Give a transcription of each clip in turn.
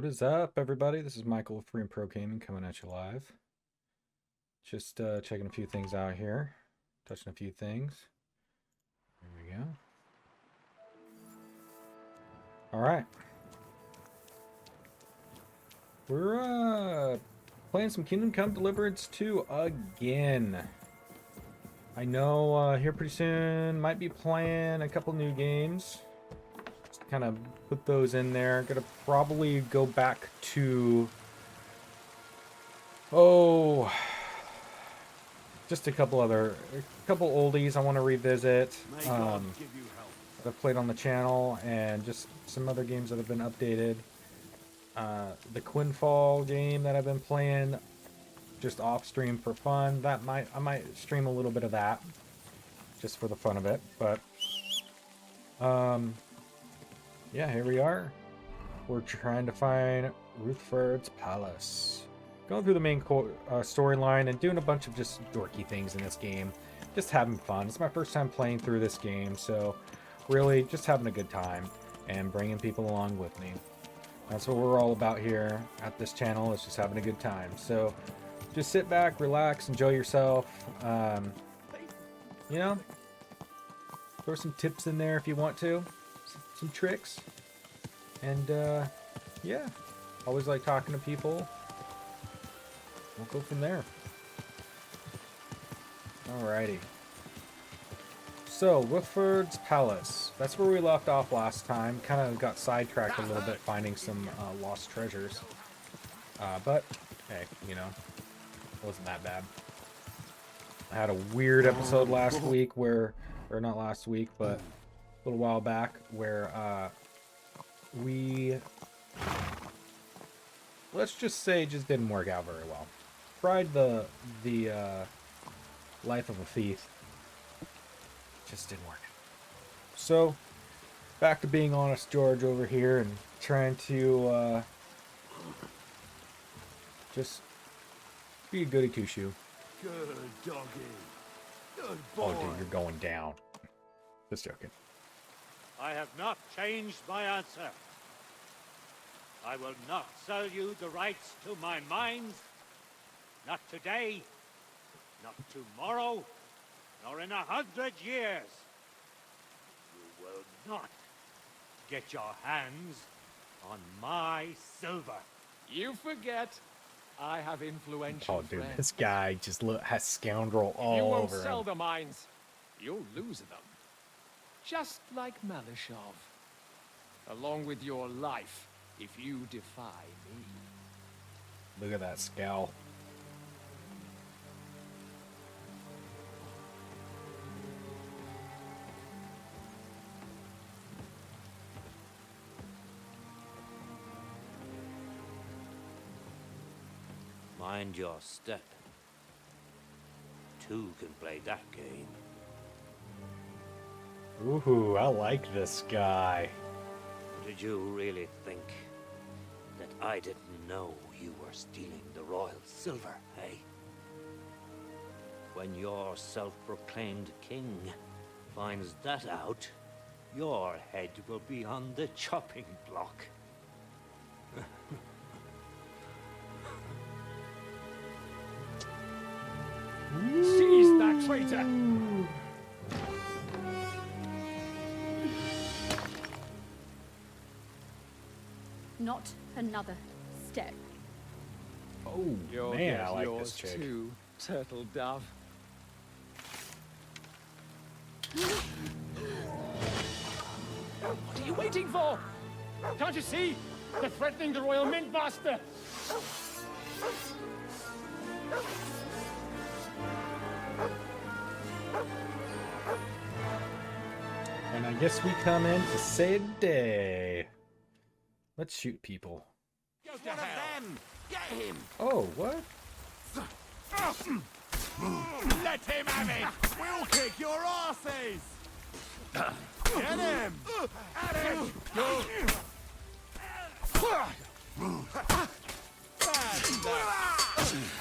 What is up, everybody? This is Michael of Freenpro Gaming coming at you live. Just checking a few things out here, touching a few things. There we go. All right. We're playing some Kingdom Come Deliverance II again. I know here pretty soon might be playing a couple new games. Just kind of put those in there. Gonna probably go back to just a couple oldies I want to revisit. That I've played on the channel, and just some other games that have been updated. The Quinfall game that I've been playing just off stream for fun. I might stream a little bit of that just for the fun of it. But yeah, here we are. We're trying to find Ruthard's palace. Going through the main storyline and doing a bunch of just dorky things in this game. Just having fun. It's my first time playing through this game, so really just having a good time and bringing people along with me. That's what we're all about here at this channel, is just having a good time. So just sit back, relax, enjoy yourself. You know, throw some tips in there if you want to, some tricks. And yeah, always like talking to people. We'll go from there. Alrighty. So, Ruthard's Palace. That's where we left off last time. Kind of got sidetracked a little bit finding some lost treasures. But, hey, you know, it wasn't that bad. I had a weird episode last week where, or not last week, but a little while back, where we, let's just say, just didn't work out very well. Tried the life of a thief. Just didn't work. So, back to being honest George over here and trying to just be a goody two-shoe. Good doggy. Good boy. Oh, dude, you're going down. Just joking. I have not changed my answer. I will not sell you the rights to my mines. Not today, not tomorrow, nor in 100 years. You will not get your hands on my silver. You forget, I have influential Oh, dude, friends. this guy just has scoundrel all You won't over sell him. the mines, you'll lose them. Just like Malishov. Along with your life, if you defy me. Look at that scowl. Mind your step. Two can play that game. Ooh, I like this guy. Did you really think that I didn't know you were stealing the royal silver, hey? When your self-proclaimed king finds that out, your head will be on the chopping block. Seize that traitor! Not another step. Oh, You'll man, get I like yours this chick. too, turtle dove. What are you waiting for? Can't you see? They're threatening the Royal Mint Master! And I guess we come in to save the day. Let's shoot people. Go to hell! Get him. Oh, what? Let him have it. We'll kick your asses. Get him. At him. Go.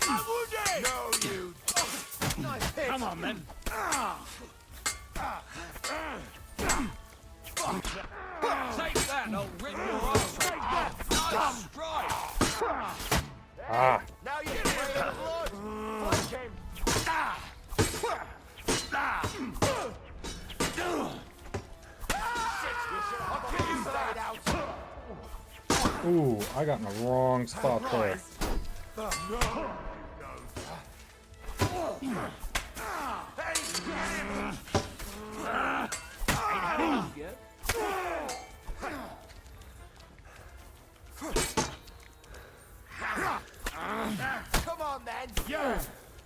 I'm wounded. No, you. Nice hit. Come on, then! Take that, I'll rip your arse. Take that. Nice strike. I got in the wrong spot there. Come on then. Yeah.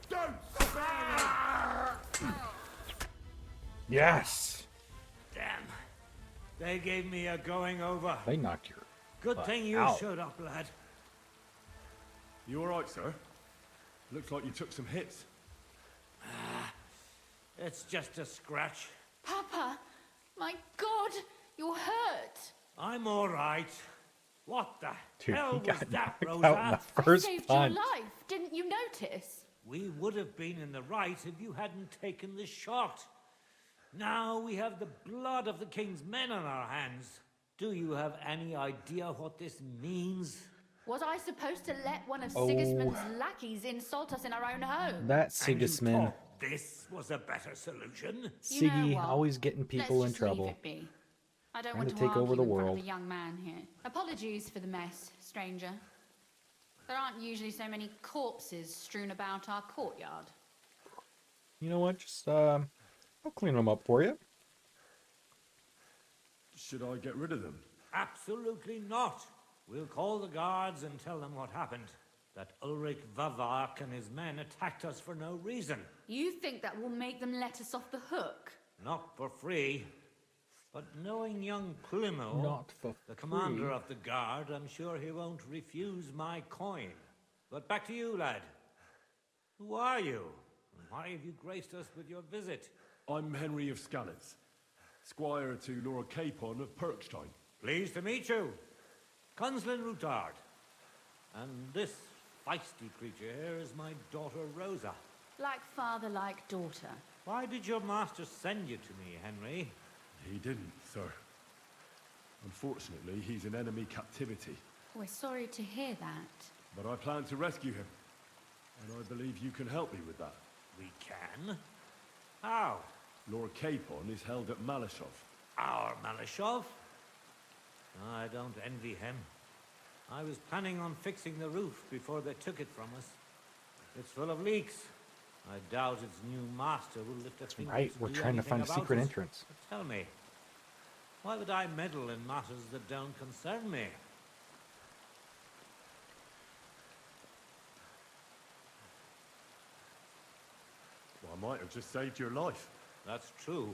Don't spare him. Yes! Damn. They gave me a going over. They knocked your Good butt thing you out. showed up, lad. You all right, sir? Looks like you took some hits. It's just a scratch. Papa, my God, you're hurt. I'm all right. What the Dude, hell he was got that, knocked Rosa? out in the first I saved punch. your life. Didn't you notice? We would have been in the right if you hadn't taken the shot. Now we have the blood of the king's men on our hands. Do you have any idea what this means? Was I supposed to let one of Oh. Sigismund's lackeys insult us in our own home? That And you Sigismund. thought this was a better solution? You know Siggy what? always getting people Let's in just leave trouble. it be. I don't Trying want to to take argue over the in front world. of a young man here. Apologies for the mess, stranger. There aren't usually so many corpses strewn about our courtyard. You know what? Just I'll clean them up for you. Should I get rid of them? Absolutely not. We'll call the guards and tell them what happened. That Ulrich Vavak and his men attacked us for no reason. You think that will make them let us off the hook? Not for free. But knowing young Plymouth, Not for the commander free. of the guard, I'm sure he won't refuse my coin. But back to you, lad. Who are you? And why have you graced us with your visit? I'm Henry of Scalitz, squire to Lord Capon of Perkstein. Pleased to meet you. Consulin Ruthard. And this feisty creature here is my daughter Rosa. Like father, like daughter. Why did your master send you to me, Henry? He didn't, sir. Unfortunately, he's in enemy captivity. We're sorry to hear that. But I plan to rescue him. And I believe you can help me with that. We can? How? Lord Capon is held at Malashov. Our Malashov? I don't envy him. I was planning on fixing the roof before they took it from us. It's full of leaks. I doubt its new master will lift a finger Right, to we're do trying to anything find a about secret it. entrance. But tell me, why would I meddle in matters that don't concern me? Well, I might have just saved your life. That's true.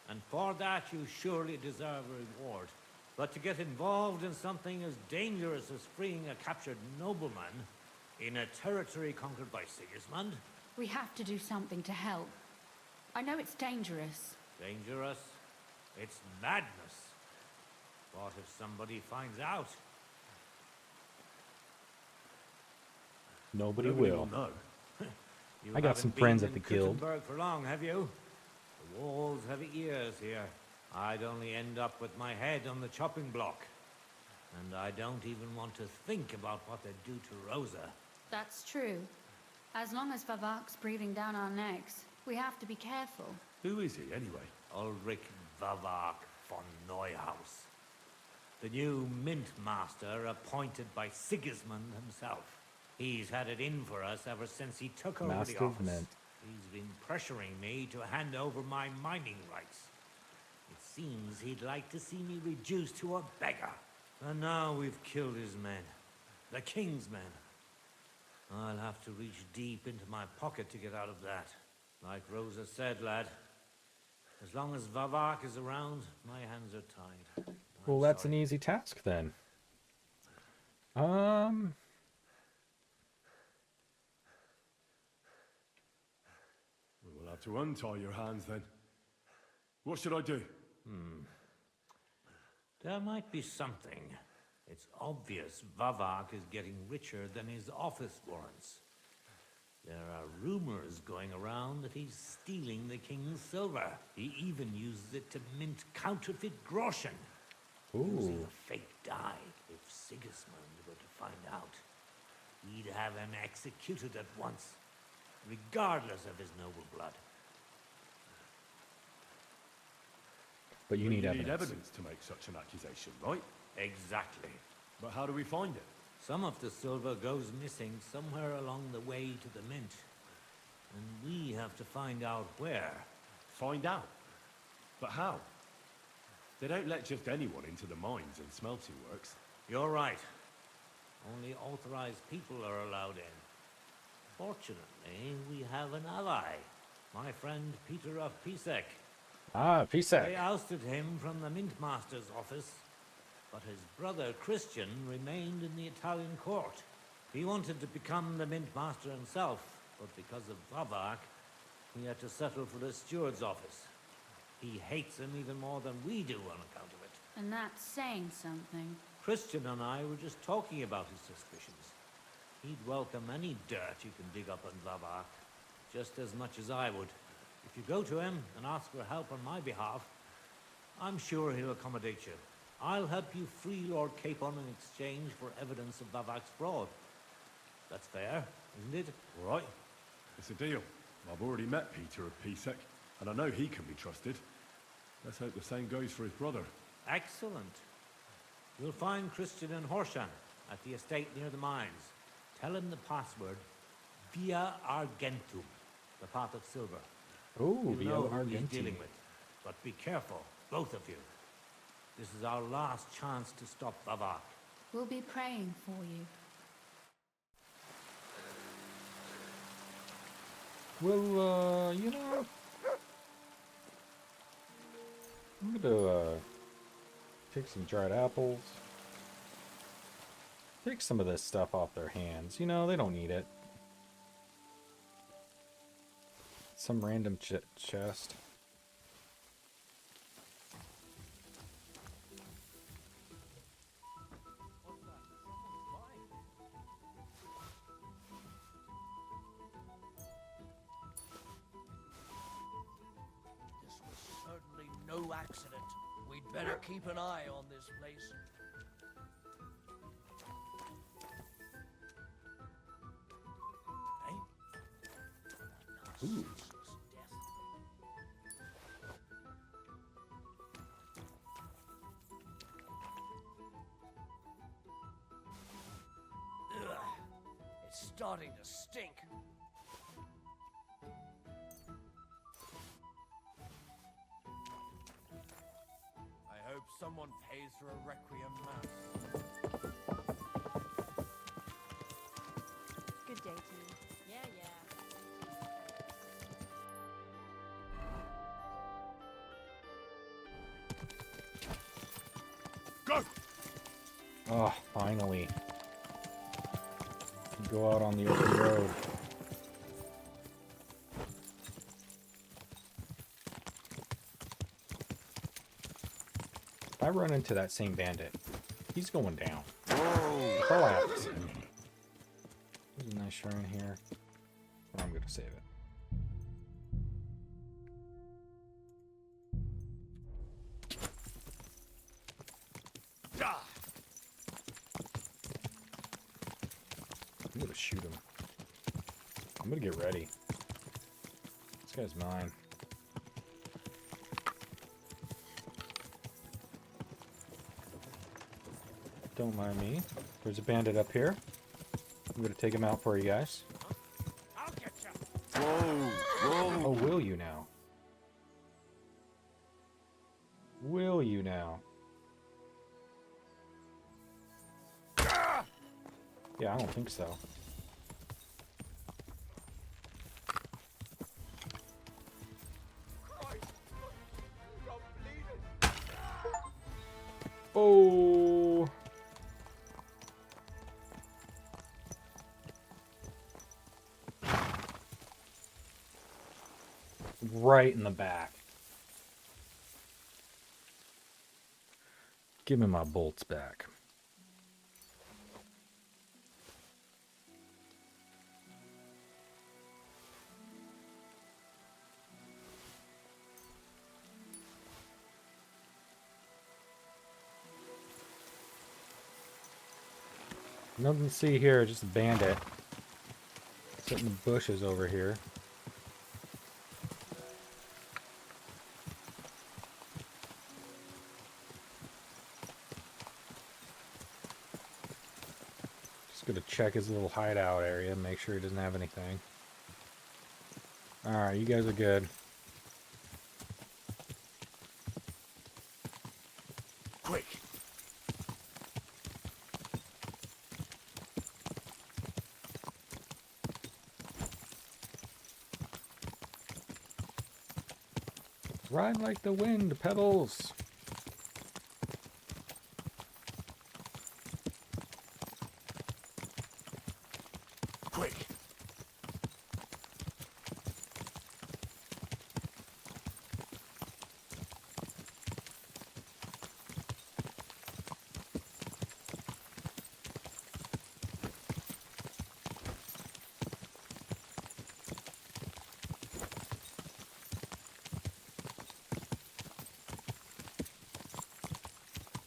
And for that you surely deserve a reward. But to get involved in something as dangerous as freeing a captured nobleman in a territory conquered by Sigismund? We have to do something to help. I know it's dangerous. Dangerous? It's madness. What if somebody finds out? Nobody Nobody will. know. You I got some haven't friends been at the in guild. Kuttenberg for long, have you? The walls have ears here. I'd only end up with my head on the chopping block. And I don't even want to think about what they'd do to Rosa. That's true. As long as Vavak's breathing down our necks, we have to be careful. Who is he, anyway? Ulrich Vavak von Neuhaus. The new mint master appointed by Sigismund himself. He's had it in for us ever since he took over Master the of office. Mint. He's been pressuring me to hand over my mining rights. It seems he'd like to see me reduced to a beggar. And now we've killed his men. The king's men. I'll have to reach deep into my pocket to get out of that. Like Rosa said, lad. As long as Vavak is around, my hands are tied. Well, that's an easy task then. We'll have to untie your hands then. What should I do? There might be something. It's obvious Vavak is getting richer than his office warrants. There are rumors going around that he's stealing the king's silver. He even uses it to mint counterfeit groschen. Using Ooh. a fake dye. If Sigismund were to find out, he'd have him executed at once, regardless of his noble blood. But you But need you evidence. need evidence to make such an accusation, right? Exactly. But how do we find it? Some of the silver goes missing somewhere along the way to the mint. And we have to find out where. Find out? But how? They don't let just anyone into the mines and smelting works. You're right. Only authorized people are allowed in. Fortunately, we have an ally. My friend Peter of Pisek. Ah, They Pisek. ousted him from the Mint Master's office, but his brother Christian remained in the Italian court. He wanted to become the Mint Master himself, but because of Vavak, he had to settle for the steward's office. He hates him even more than we do on account of it. And that's saying something. Christian and I were just talking about his suspicions. He'd welcome any dirt you can dig up on Vavak, just as much as I would. If you go to him and ask for help on my behalf, I'm sure he'll accommodate you. I'll help you free Lord Capon in exchange for evidence of Vavak's fraud. That's fair, isn't it? All right. It's a deal. I've already met Peter of Pisek, and I know he can be trusted. Let's hope the same goes for his brother. Excellent. You'll find Christian and Horshan at the estate near the mines. Tell him the password, Via Argentum, the path of silver. Ooh, You Via know who he's Argentum. dealing with. But be careful, both of you. This is our last chance to stop Vavak. We'll be praying for you. Well, you know, I'm gonna take some dried apples. Take some of this stuff off their hands. You know, they don't need it. Some random chest. This was certainly no accident. We'd better keep an eye on this place. Hey? Ooh. Ugh, it's starting to stink. I hope someone pays for a requiem mass. Good day to you. Yeah, yeah. Go! Oh, finally. Go out on the open road. If I run into that same bandit, he's going down. Whoa! Collapse. There's a nice shrine here. I'm gonna save it. Ah! I'm gonna shoot him. I'm gonna get ready. This guy's mine. Don't mind me. There's a bandit up here. I'm gonna take him out for you guys. I'll get you! Oh, will you now? Will you now? Yeah, I don't think so. Oh! Right in the back. Give me my bolts back. Nothing to see here, just a bandit. Sitting in the bushes over here. check his little hideout area, make sure he doesn't have anything. Alright, you guys are good. Quick! Ride like the wind, Pebbles. Quick!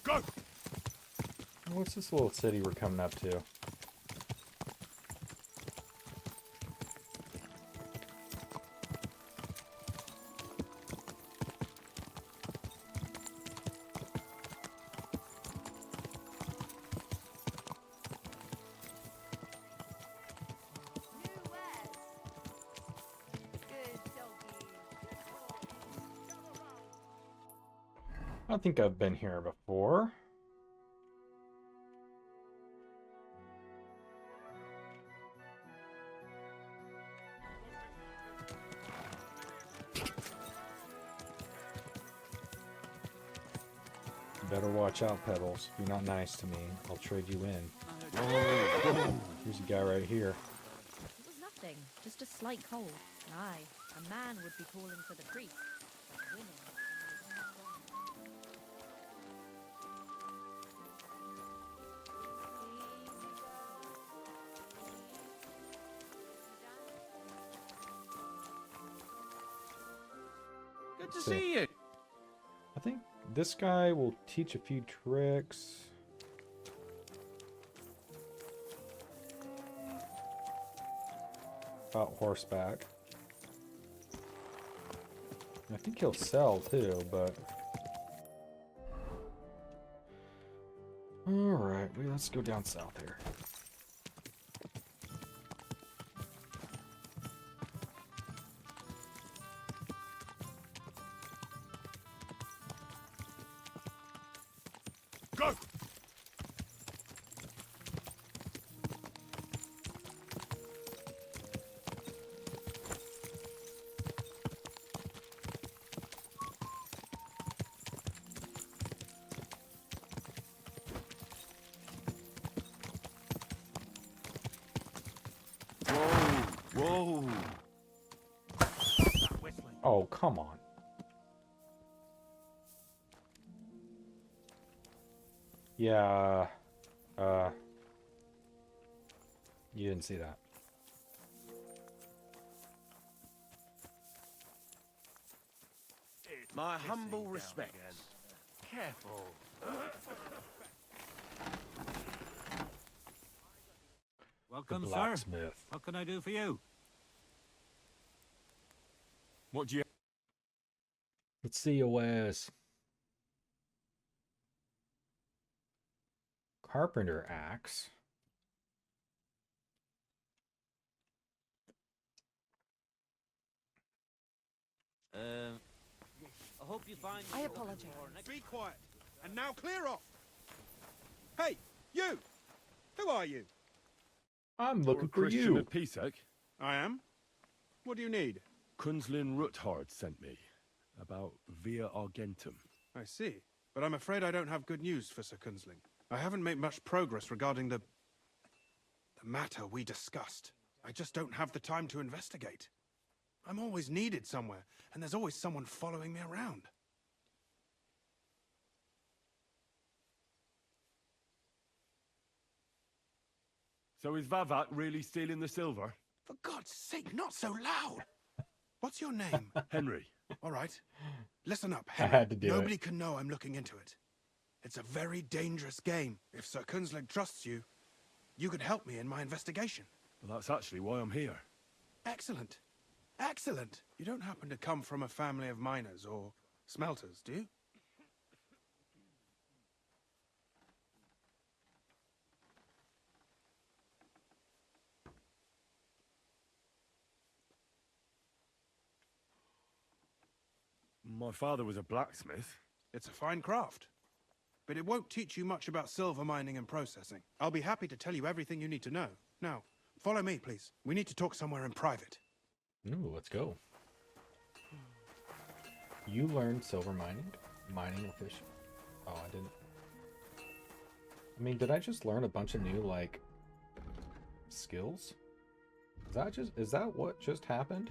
Go! What's this little city we're coming up to? New wares. Good doggy. I don't think I've been here before. Better watch out, Pebbles. If you're not nice to me, I'll trade you in. Here's a guy right here. It was nothing, just a slight cold. Aye, a man would be calling for the priest. But women... Good to see you! I think this guy will teach a few tricks. About horseback. I think he'll sell too, but... Alright, let's go down south here. Go! Whoa! Whoa! Oh, come on. Yeah, you didn't see that. My humble respects. Careful. Welcome, The sir. blacksmith. What can I do for you? What do you... Let's see your wares. Carpenter axe. I hope you find. I apologize. Be quiet. And now clear off. Hey, you! Who are you? I'm You're looking a for Christian you. at Pisek? I am. What do you need? Kunzlin Ruthard sent me. About Via Argentum. I see. But I'm afraid I don't have good news for Sir Kunzling. I haven't made much progress regarding the matter we discussed. I just don't have the time to investigate. I'm always needed somewhere, and there's always someone following me around. So is Vavak really stealing the silver? For God's sake, not so loud! What's your name? Henry. All right. Listen up, I Henry. had to do Nobody it. can know I'm looking into it. It's a very dangerous game. If Sir Kunzling trusts you, you could help me in my investigation. Well, that's actually why I'm here. Excellent. Excellent. You don't happen to come from a family of miners or smelters, do you? My father was a blacksmith. It's a fine craft. But it won't teach you much about silver mining and processing. I'll be happy to tell you everything you need to know. Now, follow me, please. We need to talk somewhere in private. Ooh, let's go. You learned silver mining? Mining fish. Oh, I didn't. I mean, did I just learn a bunch of new, like, skills? Is that what just happened?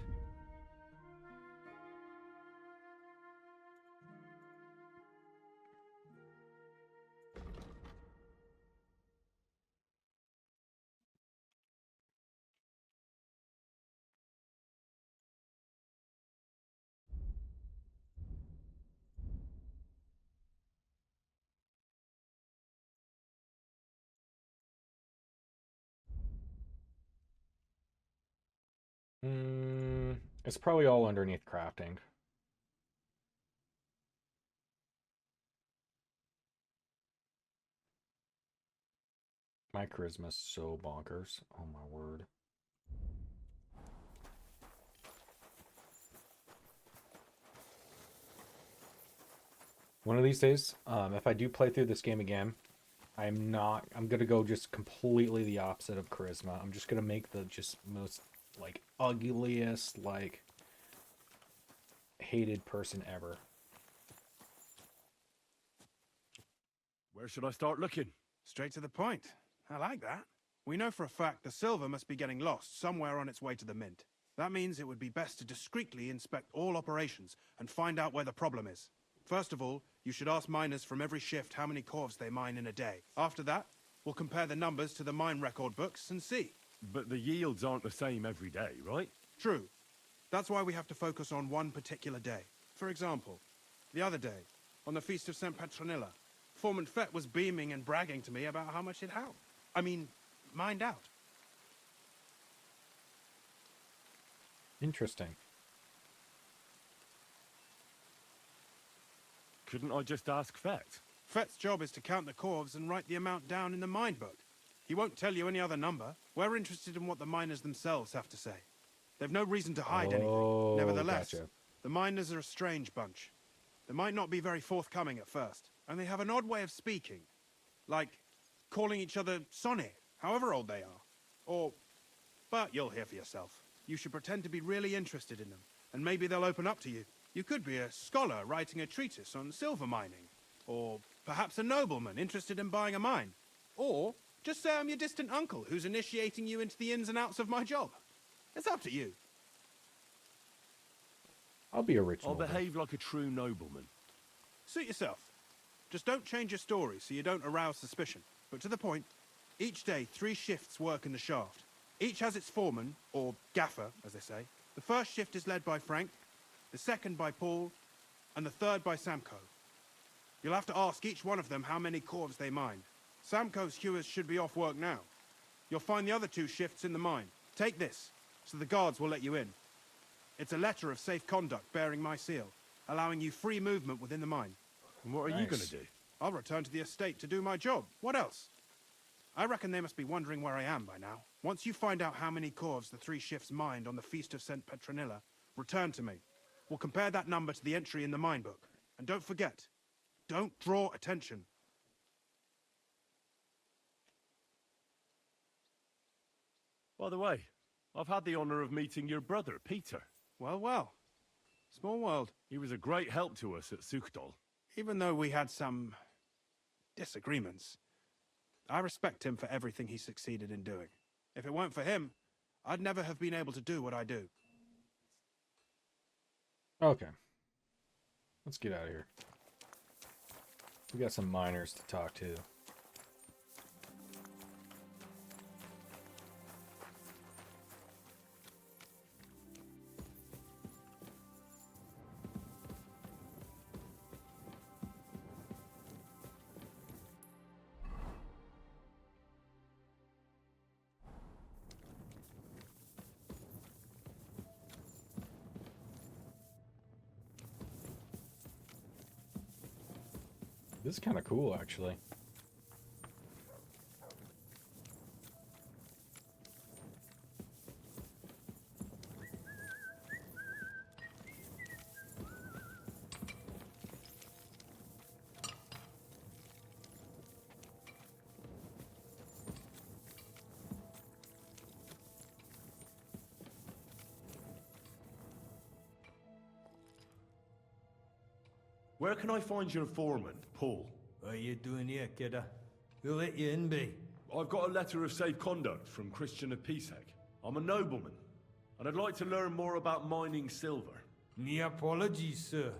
It's probably all underneath crafting. My charisma's so bonkers. Oh my word. One of these days, if I do play through this game again, I'm gonna go just completely the opposite of charisma. I'm just gonna make the just most, like, ugliest, like, hated person ever. Where should I start looking? Straight to the point. I like that. We know for a fact the silver must be getting lost somewhere on its way to the mint. That means it would be best to discreetly inspect all operations and find out where the problem is. First of all, you should ask miners from every shift how many corves they mine in a day. After that, we'll compare the numbers to the mine record books and see. But the yields aren't the same every day, right? True. That's why we have to focus on one particular day. For example, the other day, on the Feast of St. Petronilla, Foreman Fett was beaming and bragging to me about how much it helped. I mean, mined out. Interesting. Couldn't I just ask Fett? Fett's job is to count the corves and write the amount down in the mine book. He won't tell you any other number. We're interested in what the miners themselves have to say. They've no reason to hide anything. Nevertheless, gotcha. The miners are a strange bunch. They might not be very forthcoming at first, and they have an odd way of speaking. Like calling each other Sonny, however old they are. But you'll hear for yourself. You should pretend to be really interested in them, and maybe they'll open up to you. You could be a scholar writing a treatise on silver mining, or perhaps a nobleman interested in buying a mine. Or just say I'm your distant uncle who's initiating you into the ins and outs of my job. It's up to you. I'll be a rich I'll noble. behave like a true nobleman. Suit yourself. Just don't change your story so you don't arouse suspicion. But to the point, each day 3 shifts work in the shaft. Each has its foreman, or gaffer, as they say. The first shift is led by Frank, the second by Paul, and the third by Samko. You'll have to ask each one of them how many corves they mine. Samko's hewers should be off work now. You'll find the other 2 shifts in the mine. Take this, so the guards will let you in. It's a letter of safe conduct bearing my seal, allowing you free movement within the mine. And what are you going to do? I'll return to the estate to do my job. What else? I reckon they must be wondering where I am by now. Once you find out how many corves the 3 shifts mined on the Feast of St. Petronilla, return to me. We'll compare that number to the entry in the mine book. And don't forget, don't draw attention. By the way, I've had the honor of meeting your brother, Peter. Well, well. Small world. He was a great help to us at Sukhdal. Even though we had some disagreements, I respect him for everything he succeeded in doing. If it weren't for him, I'd never have been able to do what I do. Okay. Let's get out of here. We got some miners to talk to. This is kind of cool, actually. Where can I find your foreman, Paul? What are you doing here, kidder? Who let you in, be? I've got a letter of safe conduct from Christian of Pisek. I'm a nobleman, and I'd like to learn more about mining silver. Me apologies, sir.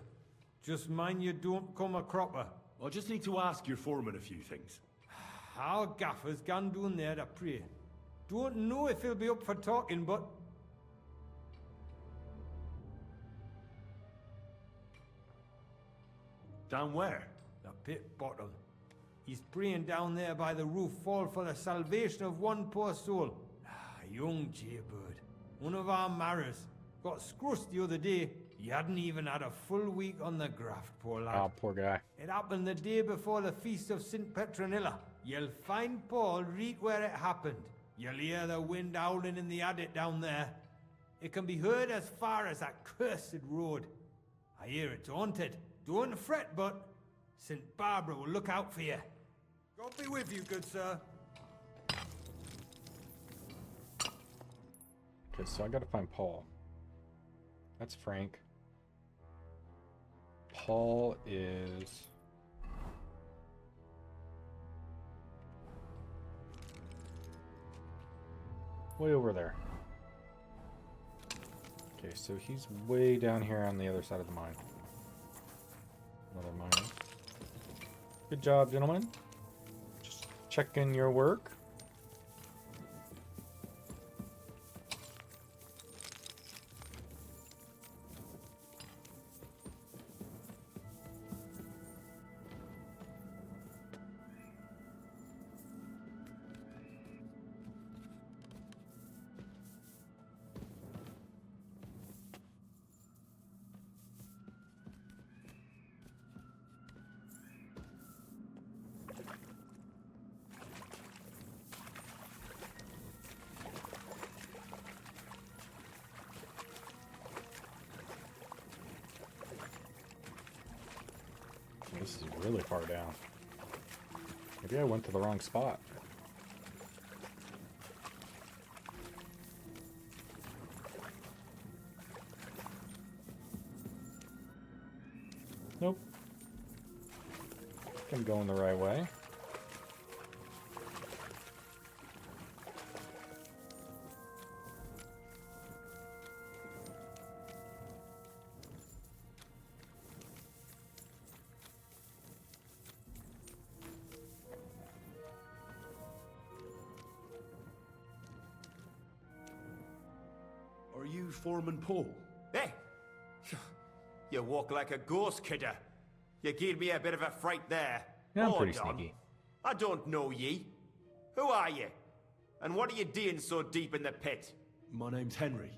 Just mind you don't come a cropper. I just need to ask your foreman a few things. Our gaffer's gone down there to pray. Don't know if he'll be up for talking, but... Down where? The pit bottom. He's praying down there by the roof fall for the salvation of one poor soul. Young jaybird. One of our marrows. Got scrussed the other day. He hadn't even had a full week on the graft, poor lad. Oh, poor guy. It happened the day before the feast of St. Petronilla. You'll find Paul right where it happened. You'll hear the wind howling in the adit down there. It can be heard as far as that cursed road. I hear it's haunted. Don't fret, but St. Barbara will look out for you. God be with you, good sir. Okay, so I gotta find Paul. That's Frank. Paul is... way over there. Okay, so he's way down here on the other side of the mine. Another mine. Good job, gentlemen. Just checking your work. This is really far down. Maybe I went to the wrong spot. Nope. I think I'm going the right way. Are you Foreman Paul? Hey! You walk like a ghost, kidder. You gave me a bit of a fright there. Yeah, I'm Hold pretty on. sneaky. I don't know ye. Who are you? And what are you doing so deep in the pit? My name's Henry.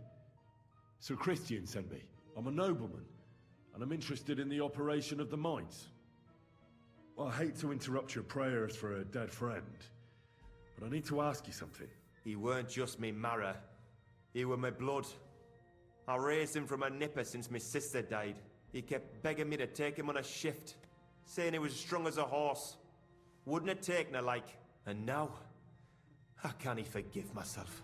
Sir Christian sent me. I'm a nobleman, and I'm interested in the operation of the mines. I hate to interrupt your prayers for a dead friend, but I need to ask you something. He weren't just me marrow. He were my blood. I raised him from a nipper since my sister died. He kept begging me to take him on a shift, saying he was as strong as a horse. Wouldn't have taken her like. And now, how can he forgive myself?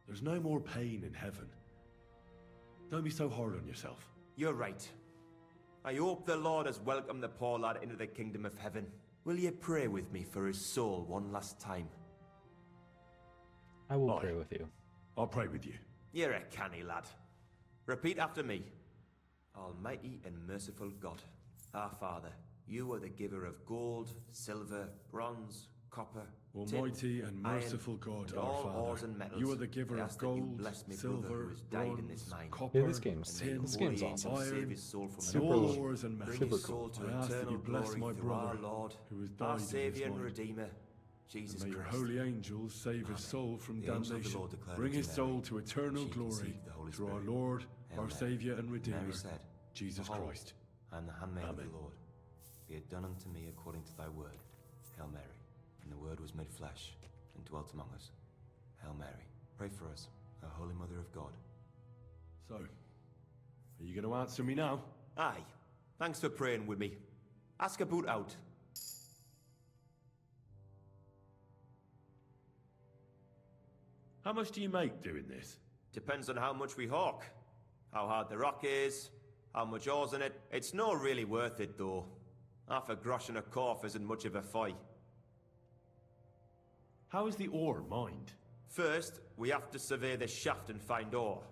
There's no more pain in heaven. Don't be so hard on yourself. You're right. I hope the Lord has welcomed the poor lad into the kingdom of heaven. Will you pray with me for his soul one last time? I will pray with you. I'll pray with you. You're a canny lad. Repeat after me. Almighty and merciful God, our Father, you are the giver of gold, silver, bronze, copper, Almighty tin, and merciful God, and our all Father, ores and metals. you are the giver I of ask that you gold, bless me brother silver, who has died in this bronze, mine. copper, Yeah, this game's And may this holy game's angels awesome. save iron, his soul from Super hell. cool. ores and Bring metals. his soul to I ask that eternal you bless glory my through our brother, Lord, who has died our in this Saviour and mine. Redeemer, Jesus And may your Christ. holy angels save his soul from The angel of the damnation. Lord declared Bring unto his Mary soul to eternal she glory conceived the Holy through our Spirit. Lord, Hail our Mary. Saviour and Redeemer, Mary said, Jesus Behold, Christ. I am the handmaid of Amen. the Lord. Be it done unto me according to thy word. Hail Mary. And the word was made flesh and dwelt among us. Hail Mary. Pray for us, O Holy Mother of God. So, are you going to answer me now? Aye. Thanks for praying with me. Ask about out. How much do you make doing this? Depends on how much we hawk. How hard the rock is, how much ore's in it. It's not really worth it, though. Half a grosh and a corf isn't much of a fight. How is the ore mined? First, we have to survey the shaft and find ore.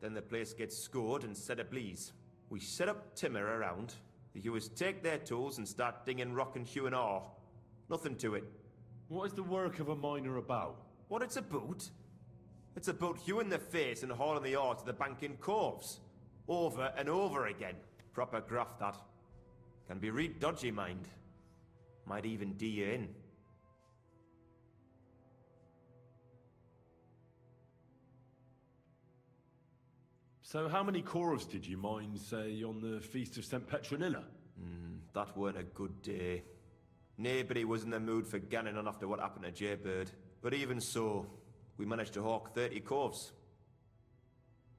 Then the place gets scored and set ablaze. We set up timber around. The hewers take their tools and start dinging rock and hewing ore. Nothing to it. What is the work of a miner about? What it's about? It's about hewing the face and hauling the ore to the bank in coves. Over and over again. Proper graft, that. Can be real dodgy, mind. Might even D you in. So how many corves did you mine, say, on the Feast of St. Petronilla? That weren't a good day. Nobody was in the mood for ganning on after what happened to Jaybird. But even so, we managed to hawk 30 corves.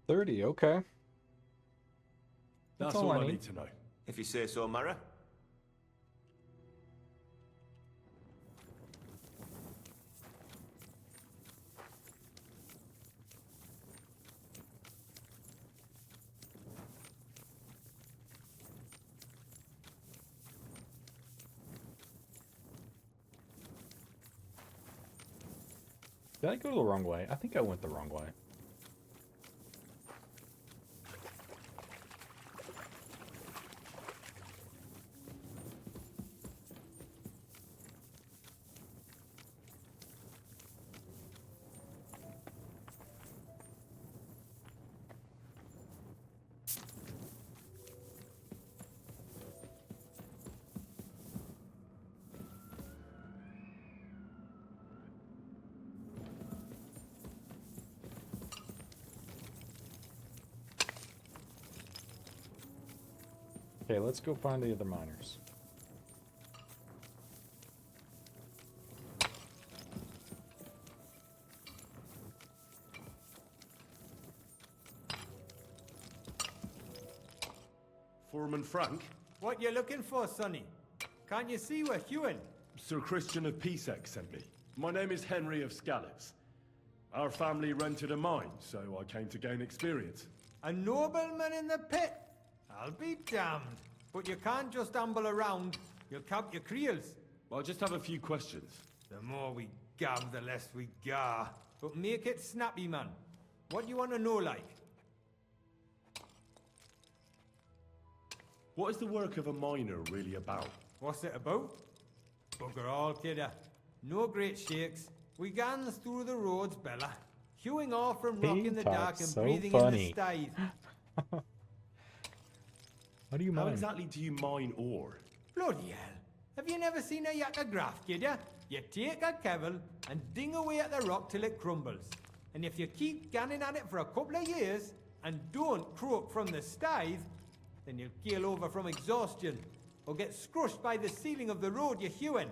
30, okay. That's all I need to know. If you say so, Mara. Did I go the wrong way? I think I went the wrong way. Okay, let's go find the other miners. Foreman Frank? What you looking for, Sonny? Can't you see we're hewing? Sir Christian of Pisek sent me. My name is Henry of Scallops. Our family rented a mine, so I came to gain experience. A nobleman in the pit? I'll be damned. But you can't just amble around. You'll count your creels. I just have a few questions. The more we gab, the less we gar. But make it snappy, man. What do you want to know, like? What is the work of a miner really about? What's it about? Bugger all, kidder. No great shakes. We gans through the roads, Bella. Hewing off from rock in the dark and so breathing funny. in the stithe. How do you How mine? exactly do you mine ore? Bloody hell. Have you never seen a yakka graft, kidder? You take a kevel and ding away at the rock till it crumbles. And if you keep ganning at it for a couple of years and don't croak from the stithe, then you'll keel over from exhaustion or get scrushed by the ceiling of the road you're hewing.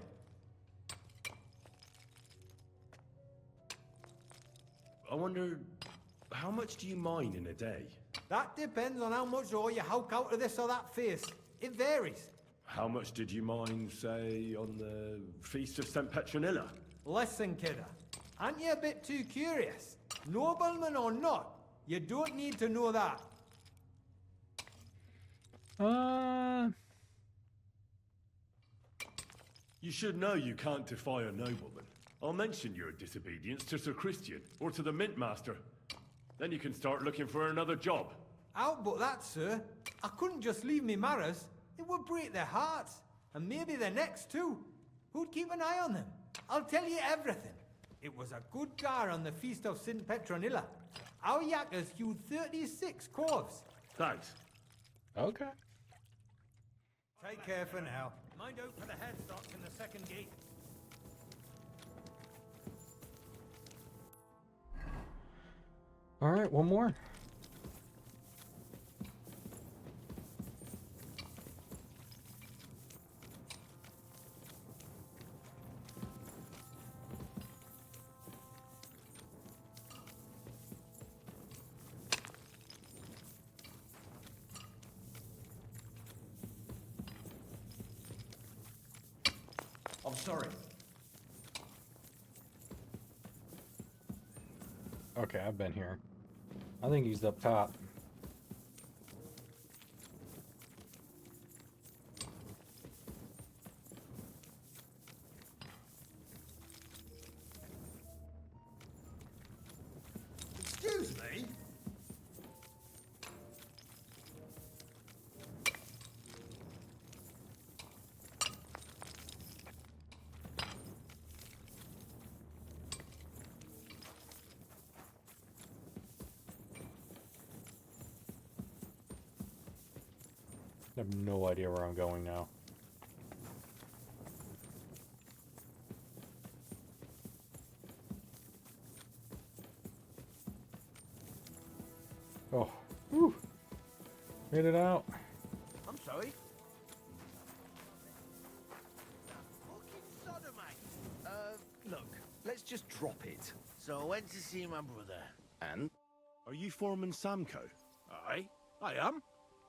I wonder, how much do you mine in a day? That depends on how much ore you howk out of this or that face. It varies. How much did you mine, say, on the Feast of St. Petronilla? Listen, kidder. Aren't you a bit too curious? Nobleman or not, you don't need to know that. You should know you can't defy a nobleman. I'll mention your disobedience to Sir Christian or to the Mint Master. Then you can start looking for another job. Out but that, sir. I couldn't just leave me Maras. It would break their hearts. And maybe their necks too. Who'd keep an eye on them? I'll tell you everything. It was a good car on the Feast of St. Petronilla. Our yakkers hewed 36 corves. Thanks. Okay. Take care for now. Mind out for the headstocks in the second gate. All right, one more. I'm sorry. Okay, I've been here. I think he's up top. Excuse me? I have no idea where I'm going now. Oh, whew. Made it out. I'm sorry? Look, let's just drop it. So I went to see my brother. And? Are you Foreman Samco? Aye, I am.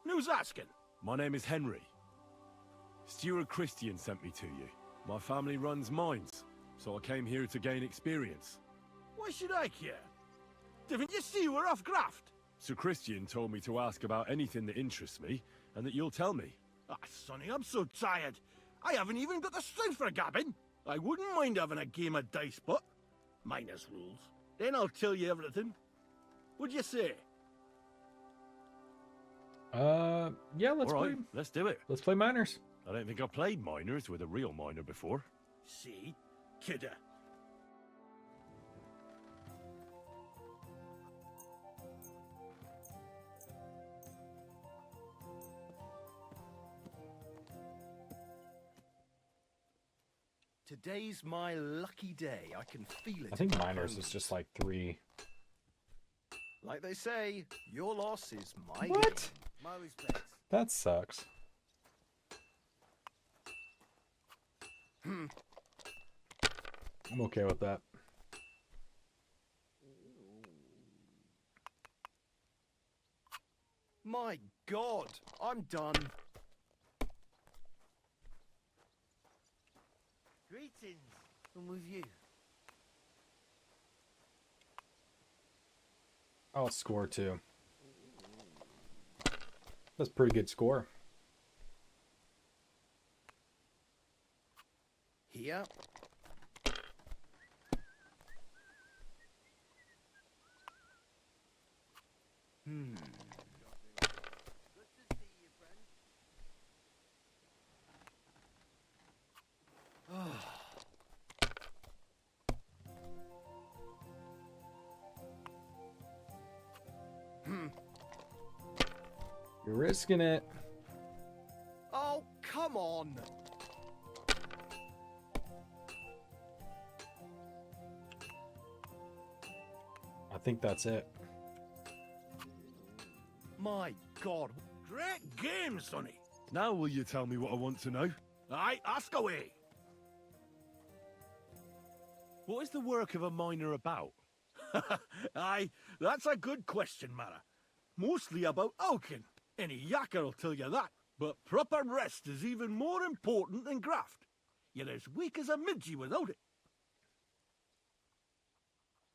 And who's asking? My name is Henry. Steward Christian sent me to you. My family runs mines, so I came here to gain experience. Why should I care? Didn't you see we're off graft? Sir Christian told me to ask about anything that interests me, and that you'll tell me. Ah, Sonny, I'm so tired. I haven't even got the strength for gabbing. I wouldn't mind having a game of dice, but minus rules. Then I'll tell you everything. What'd you say? Yeah, let's All play. right, let's do it. Let's play miners. I don't think I've played miners with a real miner before. See? Kidder. Today's my lucky day. I can feel it. I think in my miners bones. is just like 3. Like they say, your loss is my What? gain. My respects. That sucks. Hmm. I'm okay with that. My God, I'm done. Greetings. I'm with you. I'll score 2. That's a pretty good score. Here. Hmm. You're risking it. Oh, come on. I think that's it. My God. Great game, Sonny. Now will you tell me what I want to know? Aye, ask away. What is the work of a miner about? Aye, that's a good question, Mara. Mostly about Alkin. Any yakker'll tell you that. But proper rest is even more important than graft. You're as weak as a midgie without it.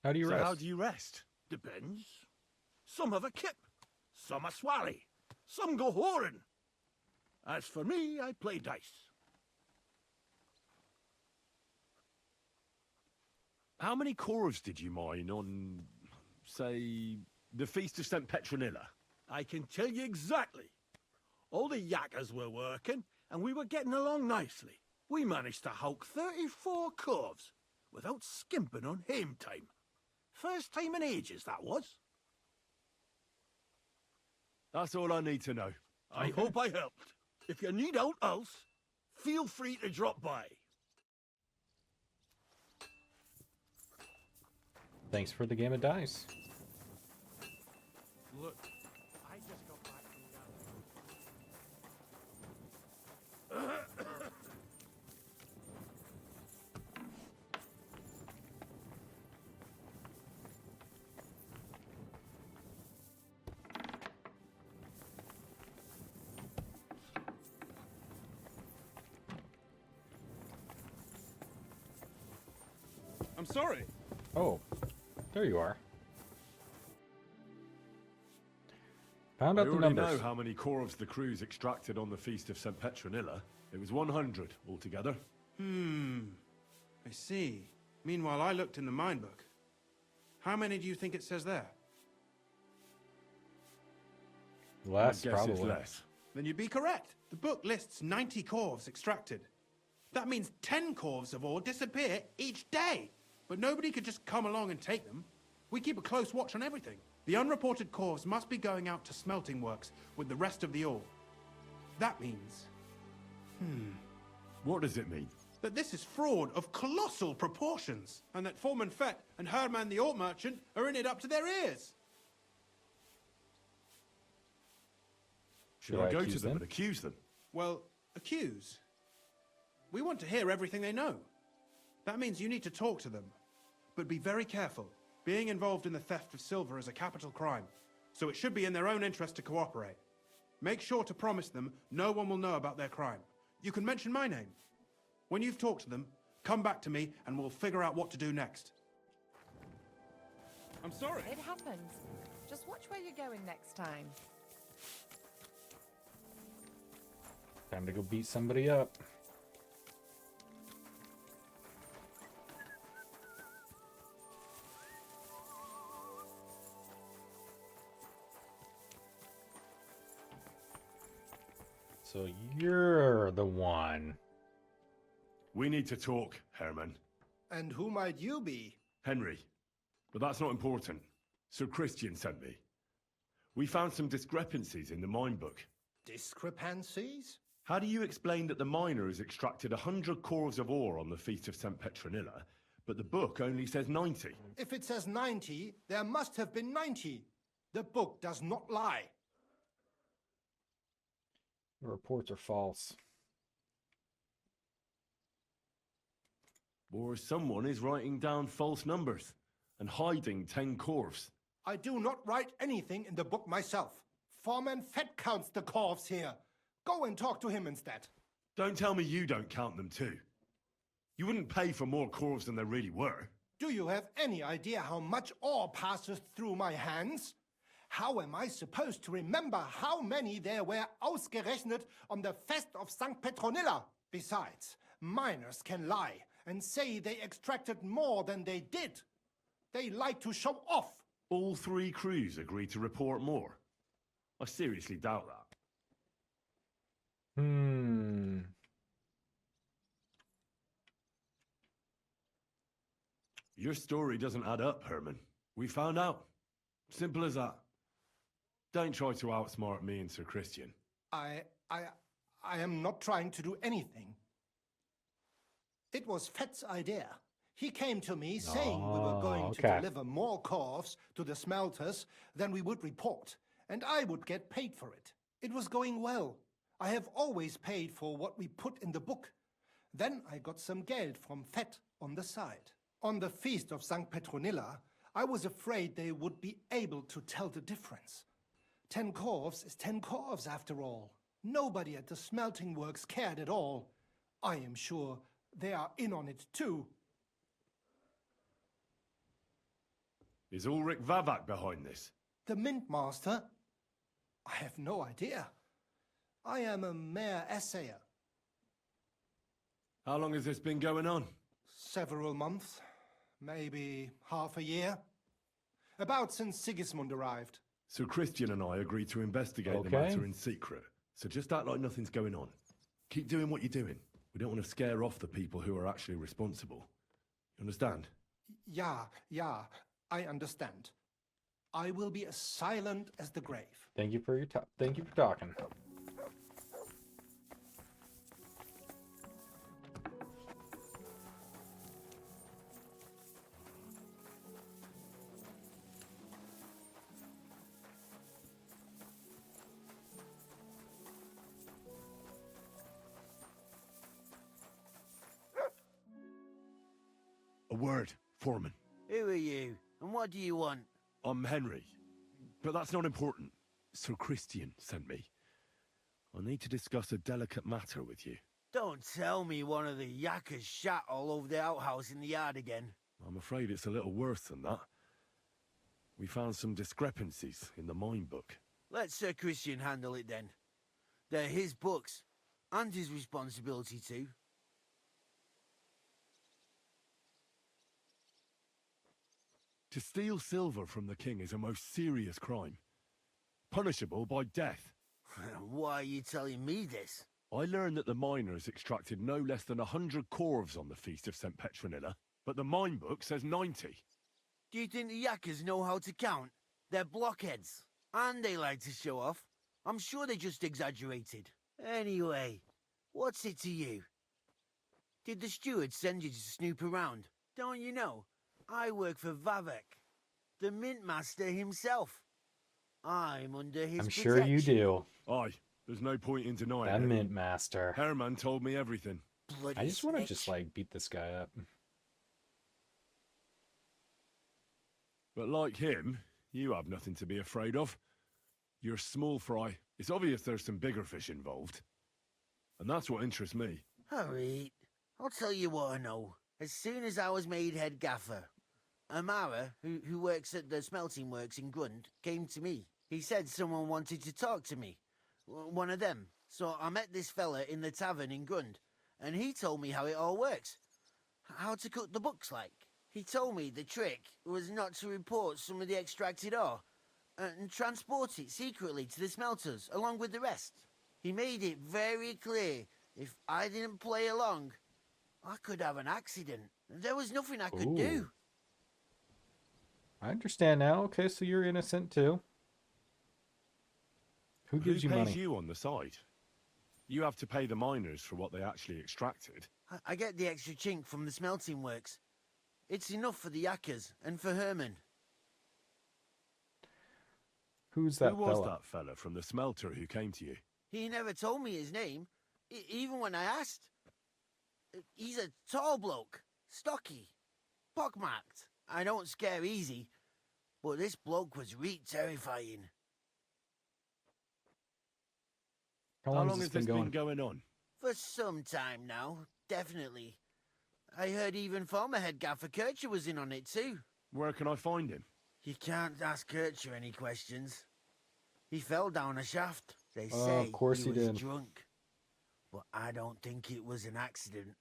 How do you So rest? how do you rest? Depends. Some have a kip. Some a swally. Some go whoring. As for me, I play dice. How many corves did you mine on, say, the Feast of St. Petronilla? I can tell you exactly. All the yakkers were working, and we were getting along nicely. We managed to hulk 34 corves without skimping on hame time. First time in ages, that was. That's all I need to know. I hope I helped. If you need out else, feel free to drop by. Thanks for the game of dice. Look, I just got back from I'm sorry. Oh, there you are. Found I out the already numbers. know how many corvs the crews extracted on the Feast of St. Petronilla. It was 100 altogether. I see. Meanwhile, I looked in the mine book. How many do you think it says there? Less, I guess probably. it's less. Then you'd be correct. The book lists 90 corvs extracted. That means 10 corvs of ore disappear each day. But nobody could just come along and take them. We keep a close watch on everything. The unreported corvs must be going out to smelting works with the rest of the ore. That means... What does it mean? that this is fraud of colossal proportions, and that Foreman Fett and Herman the ore merchant are in it up to their ears. Should I go to them and accuse them? Well, accuse? We want to hear everything they know. That means you need to talk to them. But be very careful. Being involved in the theft of silver is a capital crime, so it should be in their own interest to cooperate. Make sure to promise them no one will know about their crime. You can mention my name. When you've talked to them, come back to me and we'll figure out what to do next. I'm sorry. It happens. Just watch where you're going next time. Time to go beat somebody up. So you're the one. We need to talk, Herman. And who might you be? Henry. But that's not important. Sir Christian sent me. We found some discrepancies in the mine book. Discrepancies? How do you explain that the miner has extracted 100 corvs of ore on the Feast of St. Petronilla, but the book only says 90? If it says 90, there must have been 90. The book does not lie. The reports are false. Or someone is writing down false numbers and hiding 10 corvs. I do not write anything in the book myself. Foreman Fett counts the corvs here. Go and talk to him instead. Don't tell me you don't count them too. You wouldn't pay for more corvs than there really were. Do you have any idea how much ore passes through my hands? How am I supposed to remember how many there were ausgerechnet on the Fest of St. Petronilla? Besides, miners can lie and say they extracted more than they did. They like to show off. All 3 crews agreed to report more. I seriously doubt that. Your story doesn't add up, Herman. We found out. Simple as that. Don't try to outsmart me and Sir Christian. I am not trying to do anything. It was Fett's idea. He came to me saying we were going to deliver more corvs to the smelters than we would report, and I would get paid for it. It was going well. I have always paid for what we put in the book. Then I got some geld from Fett on the side. On the Feast of St. Petronilla, I was afraid they would be able to tell the difference. 10 corvs is 10 corvs after all. Nobody at the smelting works cared at all. I am sure they are in on it too. Is Ulrich Vavak behind this? The Mint Master? I have no idea. I am a mere assayer. How long has this been going on? Several months. Maybe half a year. About since Sigismund arrived. So Christian and I agreed to investigate the matter in secret. So just act like nothing's going on. Keep doing what you're doing. We don't want to scare off the people who are actually responsible. You understand? Yeah, I understand. I will be as silent as the grave. Thank you for your thank you for talking. A word, Foreman. Who are you, and what do you want? I'm Henry, but that's not important. Sir Christian sent me. I need to discuss a delicate matter with you. Don't tell me one of the yakkers shat all over the outhouse in the yard again. I'm afraid it's a little worse than that. We found some discrepancies in the mine book. Let Sir Christian handle it then. They're his books, and his responsibility too. To steal silver from the king is a most serious crime, punishable by death. Why are you telling me this? I learned that the miners extracted no less than 100 corves on the Feast of St. Petronilla, but the mine book says 90. Do you think the yakkers know how to count? They're blockheads, and they like to show off. I'm sure they just exaggerated. Anyway, what's it to you? Did the steward send you to snoop around? Don't you know? I work for Vavek, the mint master himself. I'm under his I'm sure you do. Aye, there's no point in denying That it. mint master. Herman told me everything. Bloody I just want to snitch. just like beat this guy up. But like him, you have nothing to be afraid of. You're small fry. It's obvious there's some bigger fish involved. And that's what interests me. Alright, I'll tell you what I know. As soon as I was made head gaffer, Amara, who works at the smelting works in Grund, came to me. He said someone wanted to talk to me. One of them. So I met this fella in the tavern in Grund, and he told me how it all works. How to cook the books like. He told me the trick was not to report some of the extracted ore, and transport it secretly to the smelters, along with the rest. He made it very clear, if I didn't play along, I could have an accident. There was nothing I could do. I understand now. Okay, so you're innocent too. Who gives you pays money? you on the side? You have to pay the miners for what they actually extracted. I get the extra chink from the smelting works. It's enough for the yakkers and for Herman. Who's that Who was fella? that fella from the smelter who came to you? He never told me his name, even when I asked. He's a tall bloke, stocky, pockmarked. I don't scare easy, but this bloke was terrifying. How long has this been going on? For some time now, definitely. I heard even former head gaffer Kircher was in on it too. Where can I find him? You can't ask Kircher any questions. He fell down a shaft. They say of course he was did. drunk. But I don't think it was an accident.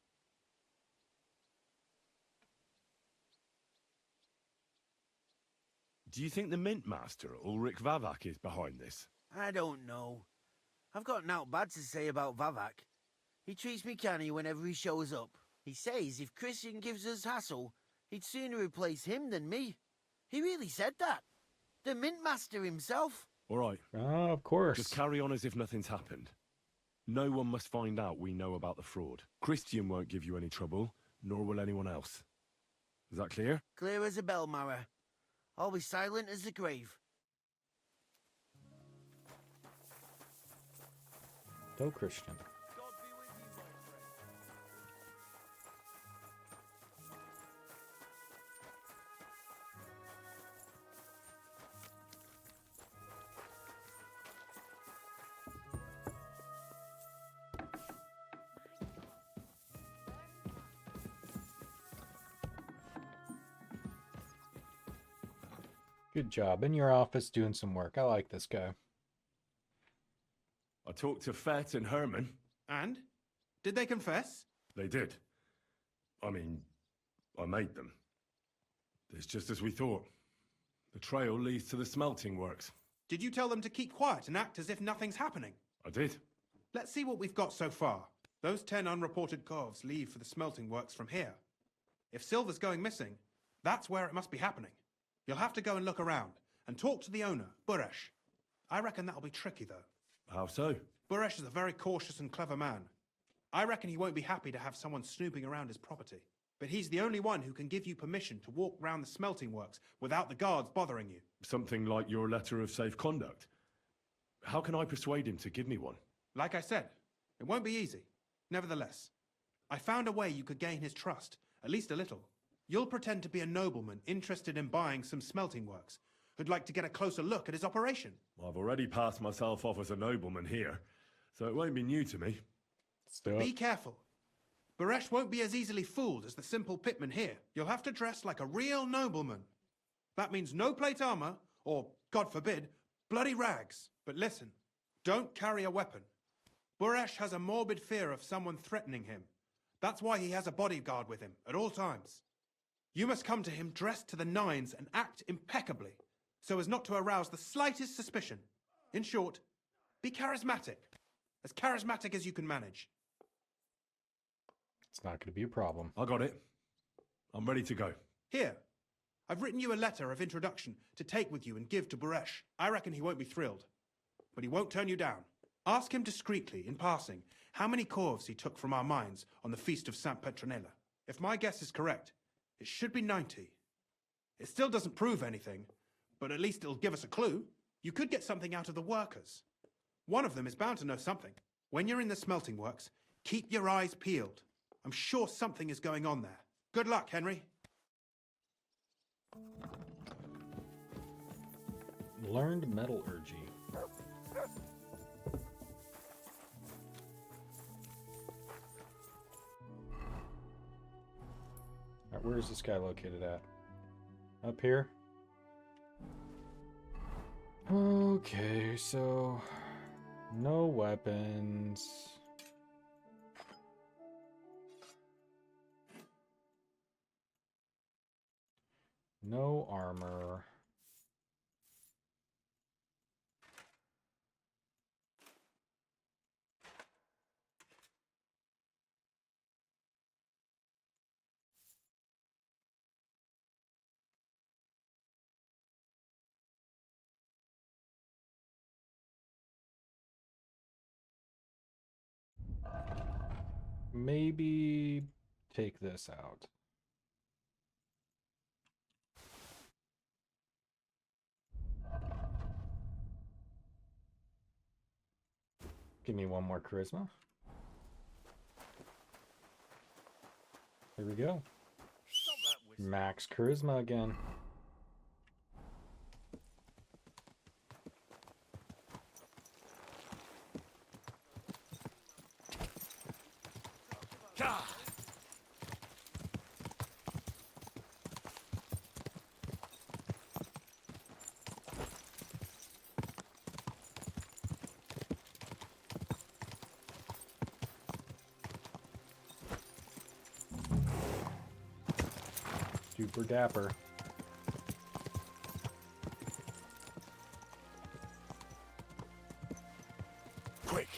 Do you think the mint master, Ulrich Vavak, is behind this? I don't know. I've got naught bad to say about Vavak. He treats me canny whenever he shows up. He says if Christian gives us hassle, he'd sooner replace him than me. He really said that. The mint master himself. All right. Oh, of course. Just carry on as if nothing's happened. No one must find out we know about the fraud. Christian won't give you any trouble, nor will anyone else. Is that clear? Clear as a bell, Mara. I'll be silent as the grave. Go, Christian. Good job. In your office doing some work. I like this guy. I talked to Fett and Herman. And? Did they confess? They did. I mean, I made them. It's just as we thought. The trail leads to the smelting works. Did you tell them to keep quiet and act as if nothing's happening? I did. Let's see what we've got so far. Those 10 unreported corves leave for the smelting works from here. If silver's going missing, that's where it must be happening. You'll have to go and look around, and talk to the owner, Buresh. I reckon that'll be tricky, though. How so? Buresh is a very cautious and clever man. I reckon he won't be happy to have someone snooping around his property. But he's the only one who can give you permission to walk round the smelting works without the guards bothering you. Something like your letter of safe conduct. How can I persuade him to give me one? Like I said, it won't be easy. Nevertheless, I found a way you could gain his trust, at least a little. You'll pretend to be a nobleman interested in buying some smelting works, who'd like to get a closer look at his operation. I've already passed myself off as a nobleman here, so it won't be new to me. Be careful. Buresh won't be as easily fooled as the simple pitman here. You'll have to dress like a real nobleman. That means no plate armor, or, God forbid, Bloody rags. But listen, don't carry a weapon. Buresh has a morbid fear of someone threatening him. That's why he has a bodyguard with him at all times. You must come to him dressed to the nines and act impeccably, so as not to arouse the slightest suspicion. In short, be charismatic. As charismatic as you can manage. It's not going to be a problem. I got it. I'm ready to go. Here, I've written you a letter of introduction to take with you and give to Buresh. I reckon he won't be thrilled, but he won't turn you down. Ask him discreetly, in passing, how many corves he took from our mines on the Feast of St. Petronilla. If my guess is correct, it should be 90. It still doesn't prove anything, but at least it'll give us a clue. You could get something out of the workers. One of them is bound to know something. When you're in the smelting works, keep your eyes peeled. I'm sure something is going on there. Good luck, Henry. Learned metallurgy. Alright, where is this guy located at? Up here? Okay, so no weapons. No armor. Maybe take this out. Give me one more charisma. There we go. Max charisma again. Super dapper. Quick.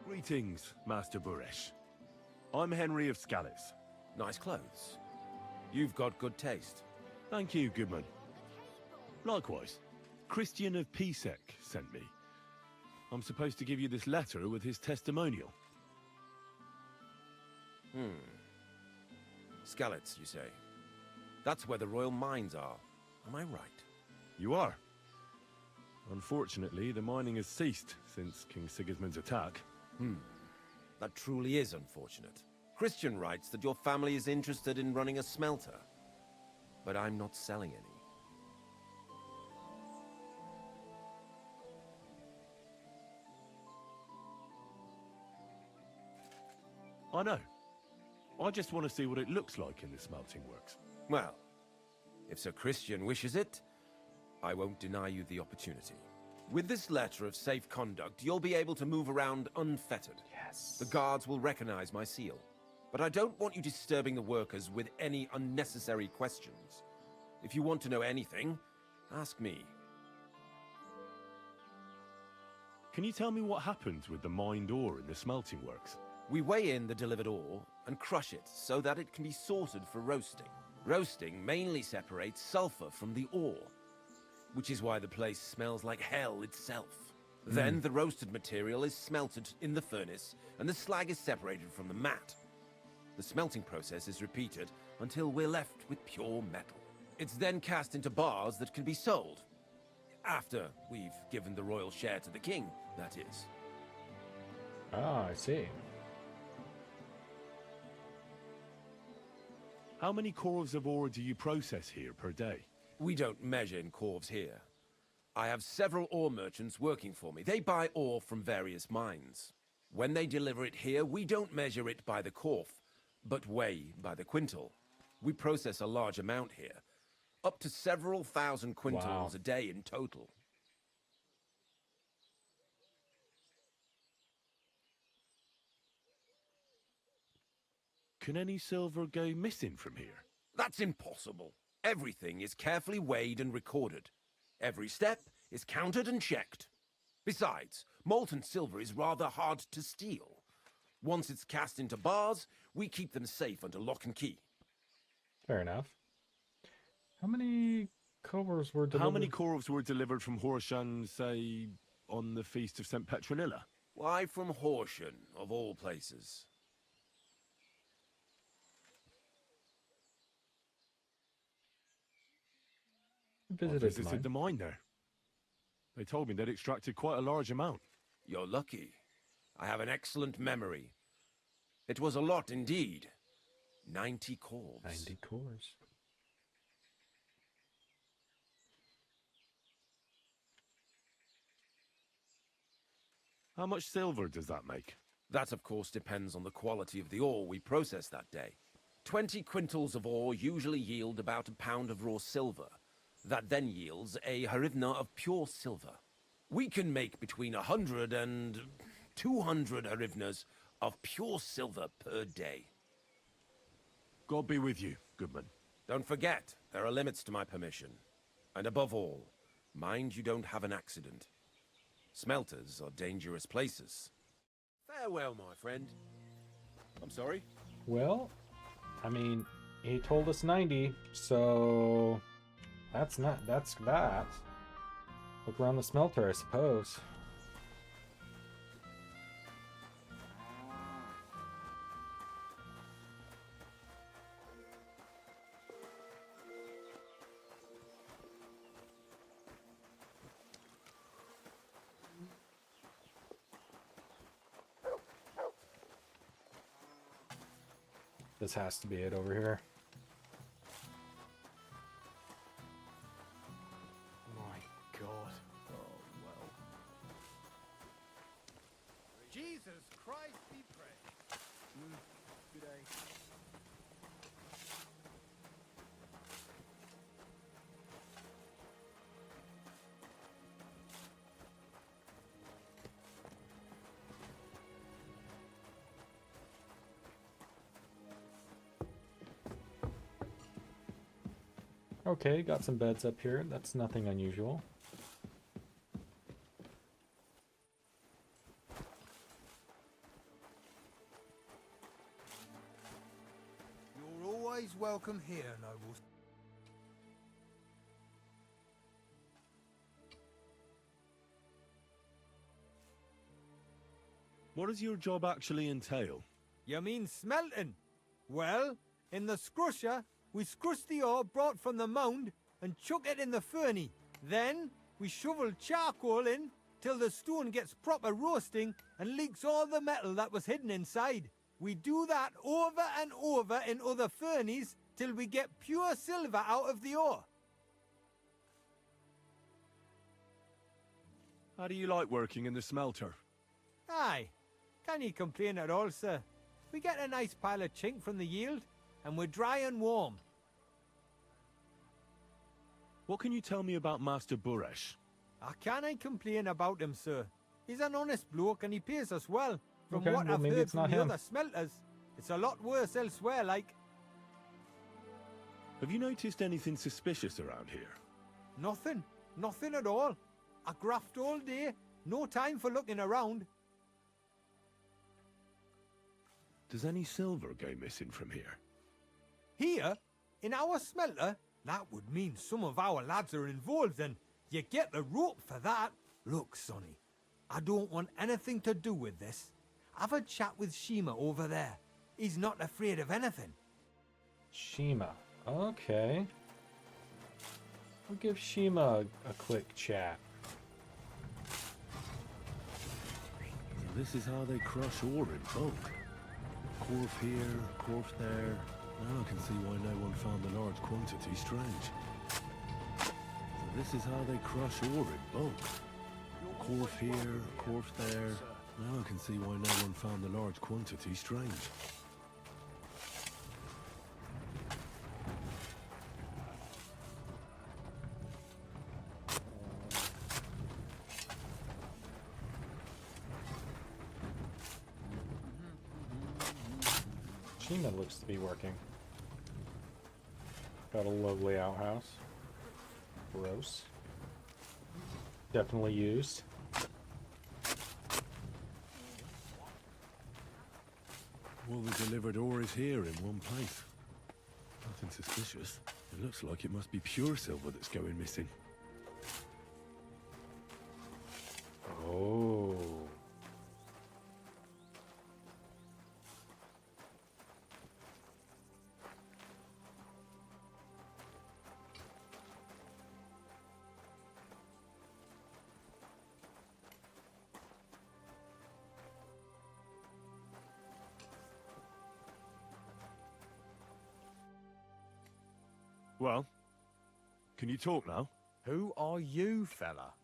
Greetings, Master Buresh. I'm Henry of Scallis. Nice clothes. You've got good taste. Thank you, Goodman. Likewise, Christian of Pisek sent me. I'm supposed to give you this letter with his testimonial. Skalitz, you say? That's where the royal mines are. Am I right? You are. Unfortunately, the mining has ceased since King Sigismund's attack. That truly is unfortunate. Christian writes that your family is interested in running a smelter, but I'm not selling any. I know. I just want to see what it looks like in the smelting works. Well, if Sir Christian wishes it, I won't deny you the opportunity. With this letter of safe conduct, you'll be able to move around unfettered. Yes. The guards will recognize my seal. But I don't want you disturbing the workers with any unnecessary questions. If you want to know anything, ask me. Can you tell me what happens with the mined ore in the smelting works? We weigh in the delivered ore and crush it so that it can be sorted for roasting. Roasting mainly separates sulfur from the ore, which is why the place smells like hell itself. Then the roasted material is smelted in the furnace and the slag is separated from the matte. The smelting process is repeated until we're left with pure metal. It's then cast into bars that can be sold. After we've given the royal share to the king, that is. Ah, I see. How many corves of ore do you process here per day? We don't measure in corves here. I have several ore merchants working for me. They buy ore from various mines. When they deliver it here, we don't measure it by the corf, but weigh by the quintal. We process a large amount here, up to several thousand quintals a day in total. Can any silver go missing from here? That's impossible. Everything is carefully weighed and recorded. Every step is counted and checked. Besides, molten silver is rather hard to steal. Once it's cast into bars, we keep them safe under lock and key. Fair enough. How many corves were delivered? How many corves were delivered from Horsham, say, on the Feast of St. Petronilla? Why from Horsham, of all places? I visited the mine there. They told me they'd extracted quite a large amount. You're lucky. I have an excellent memory. It was a lot indeed. 90 corves. 90 corves. How much silver does that make? That, of course, depends on the quality of the ore we process that day. 20 quintals of ore usually yield about a pound of raw silver. That then yields a hryvnia of pure silver. We can make between 100 and 200 hryvnias of pure silver per day. God be with you, Goodman. Don't forget, there are limits to my permission. And above all, mind you don't have an accident. Smelters are dangerous places. Farewell, my friend. I'm sorry? Well, I mean, he told us 90, so that's that. Look around the smelter, I suppose. This has to be it over here. My God. Oh, well. Jesus Christ be praised. Good day. Okay, got some beds up here. That's nothing unusual. You're always welcome here, nobles. What does your job actually entail? You mean smelting? Well, in the scrusher, we scrush the ore brought from the mound and chuck it in the furnace. Then we shovel charcoal in till the stone gets proper roasting and leaks all the metal that was hidden inside. We do that over and over in other furnaces till we get pure silver out of the ore. How do you like working in the smelter? Aye, can you complain at all, sir? We get a nice pile of chink from the yield, and we're dry and warm. What can you tell me about Master Buresh? I can't complain about him, sir. He's an honest bloke and he pays us well. From Okay, what well, I've maybe heard it's from not the him. other smelters, it's a lot worse elsewhere, like. Have you noticed anything suspicious around here? Nothing. Nothing at all. I graft all day. No time for looking around. Does any silver go missing from here? Here, in our smelter, that would mean some of our lads are involved and you get the rope for that. Look, Sonny, I don't want anything to do with this. Have a chat with Shima over there. He's not afraid of anything. Shima. Okay. We'll give Shima a quick chat. So this is how they crush ore in bulk. Corf here, corf there. Now I can see why no one found the large quantity strange. This is how they crush ore in bulk. Corf here, corf there. Now I can see why no one found the large quantity strange. China looks to be working. Got a lovely outhouse. Gross. Definitely used. All the delivered ore is here in one place. Nothing suspicious. It looks like it must be pure silver that's going missing. Oh. Well, can you talk now? Who are you, fella?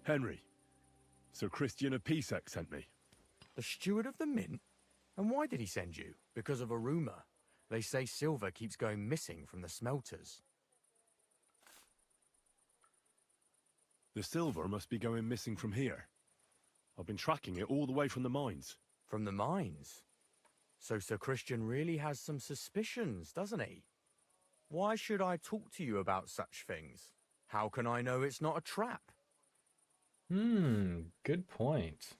Henry. Sir Christian of Pisac sent me. The steward of the mint? And why did he send you? Because of a rumour. They say silver keeps going missing from the smelters. The silver must be going missing from here. I've been tracking it all the way from the mines. From the mines? So Sir Christian really has some suspicions, doesn't he? Why should I talk to you about such things? How can I know it's not a trap? Good point.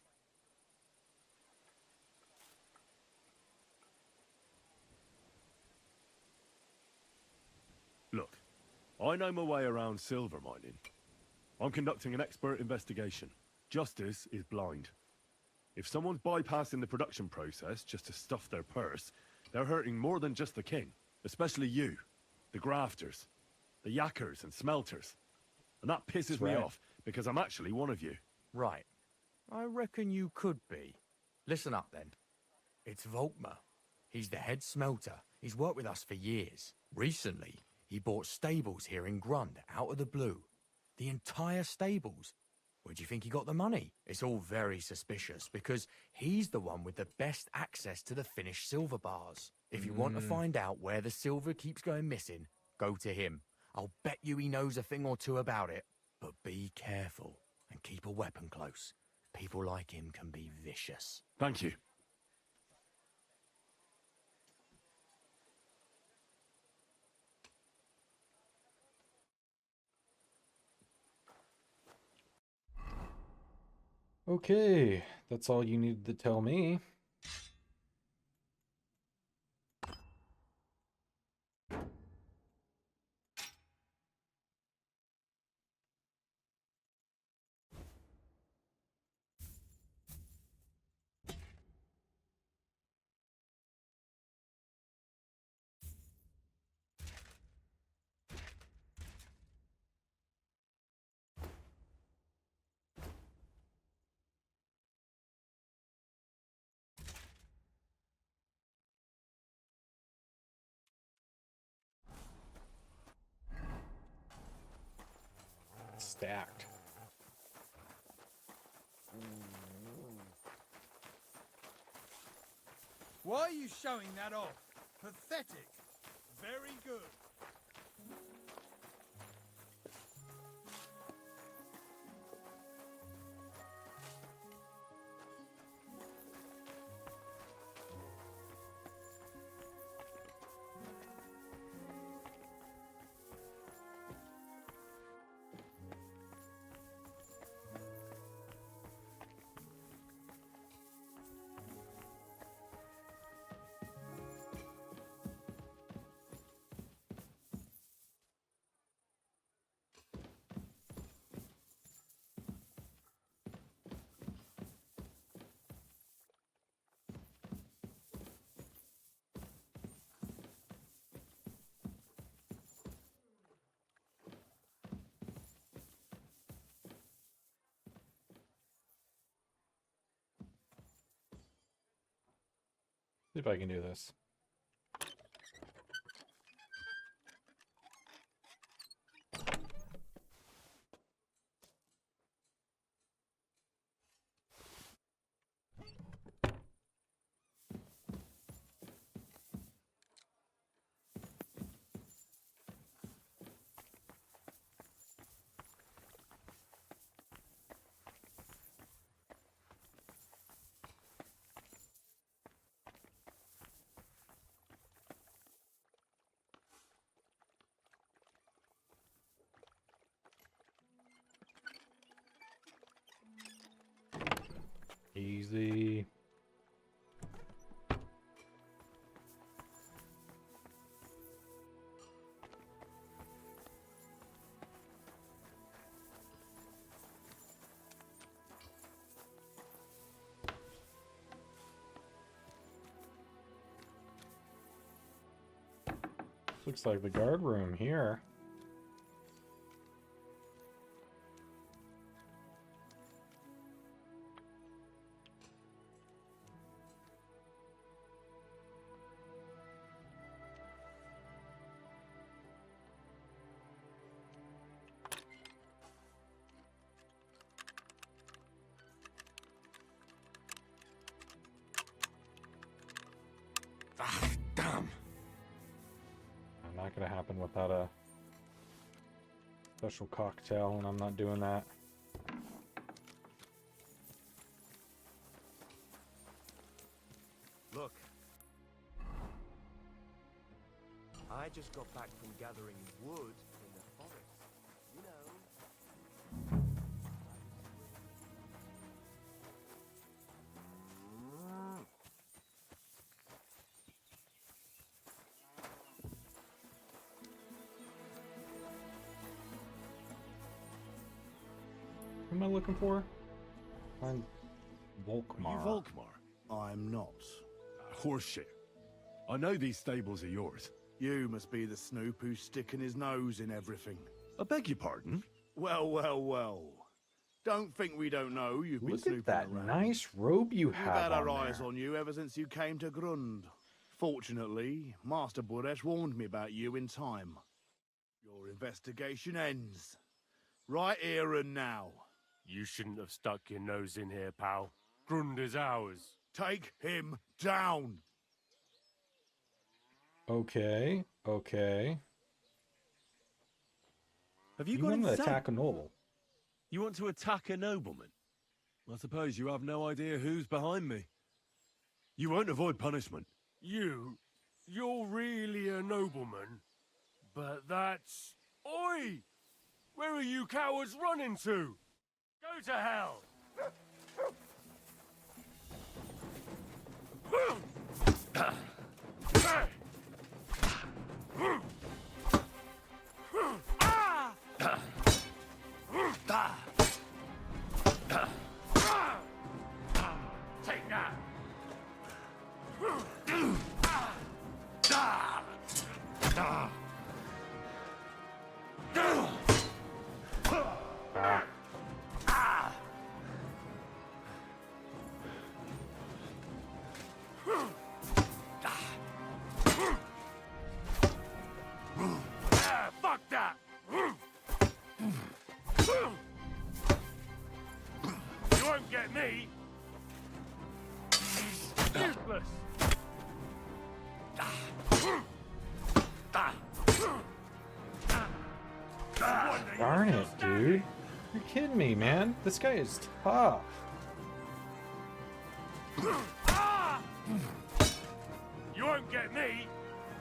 Look, I know my way around silver mining. I'm conducting an expert investigation. Justice is blind. If someone's bypassing the production process just to stuff their purse, they're hurting more than just the king. Especially you, the grafters, the yackers and smelters. And that pisses me off, because I'm actually one of you. Right. I reckon you could be. Listen up, then. It's Volkmar. He's the head smelter. He's worked with us for years. Recently, he bought stables here in Grund, out of the blue. The entire stables. Where do you think he got the money? It's all very suspicious, because he's the one with the best access to the finished silver bars. If you want to find out where the silver keeps going missing, go to him. I'll bet you he knows a thing or two about it. But be careful, and keep a weapon close. People like him can be vicious. Thank you. Okay, that's all you needed to tell me. Stacked. Why are you showing that off? Pathetic. Very good. See if I can do this. Easy. Looks like the guard room here. Ah, damn. Not gonna happen without a special cocktail, and I'm not doing that. Look. I just got back from gathering wood in the forest. You know. Who am I looking for? I'm Volkmar. Are you Volkmar? I'm not. Horseshit. I know these stables are yours. You must be the snoop who's sticking his nose in everything. I beg your pardon? Well, well, well. Don't think we don't know you've been Look snooping at that around. nice robe you We've have had our on eyes there. on you ever since you came to Grund. Fortunately, Master Buresh warned me about you in time. Your investigation ends. Right here and now. You shouldn't have stuck your nose in here, pal. Grund is ours. Take him down! Okay, okay. Have you You got want to insane? attack a noble? You want to attack a nobleman? I suppose you have no idea who's behind me. You won't avoid punishment. You're really a nobleman? But that's... Oi! Where are you cowards running to? Go to hell! Take that! Fuck that! You won't get me! Useless! Darn it, dude. You're kidding me, man. This guy is tough. You won't get me!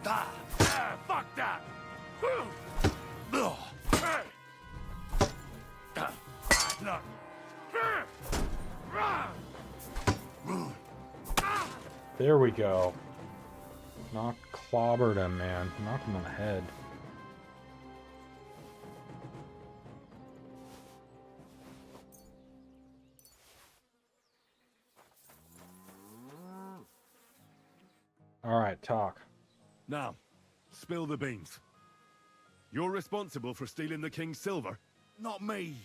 Fuck that! Look! There we go. Clobbered him, man. Knock him on the head. Alright, talk. Now, spill the beans. You're responsible for stealing the king's silver? Not me.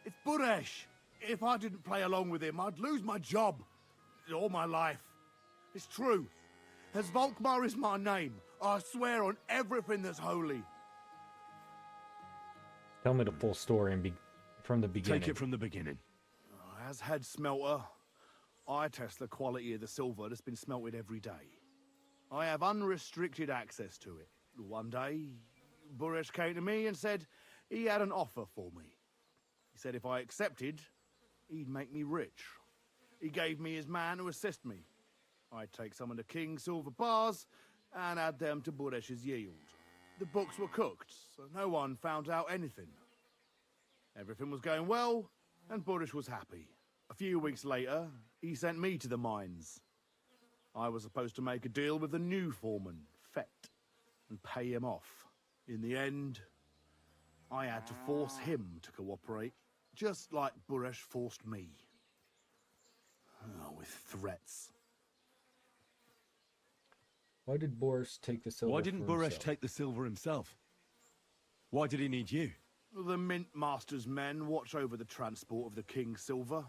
It's Buresh. If I didn't play along with him, I'd lose my job. All my life. It's true. As Volkmar is my name, I swear on everything that's holy. Tell me the full story and from the beginning. Take it from the beginning. As head smelter, I test the quality of the silver that's been smelted every day. I have unrestricted access to it. One day, Buresh came to me and said he had an offer for me. He said if I accepted, he'd make me rich. He gave me his man to assist me. I'd take some of the king's silver bars and add them to Buresh's yield. The books were cooked, so no one found out anything. Everything was going well, and Buresh was happy. A few weeks later, he sent me to the mines. I was supposed to make a deal with the new foreman, Fett, and pay him off. In the end, I had to force him to cooperate, just like Buresh forced me. Oh, with threats. Why did Boris take the silver? Why didn't for Buresh himself? take the silver himself? Why did he need you? The Mint Master's men watch over the transport of the King's silver.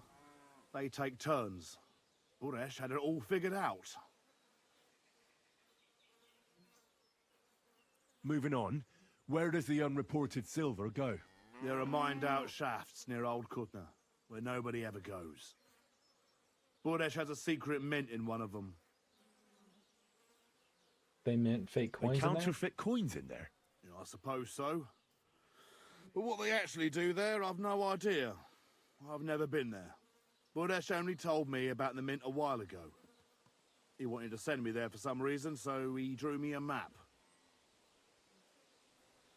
They take turns. Buresh had it all figured out. Moving on, where does the unreported silver go? There are mined-out shafts near Old Kutna, where nobody ever goes. Buresh has a secret mint in one of them. They mint fake coins. They counterfeit coins in there? Yeah, I suppose so. But what they actually do there, I've no idea. I've never been there. Buresh only told me about the mint a while ago. He wanted to send me there for some reason, so he drew me a map.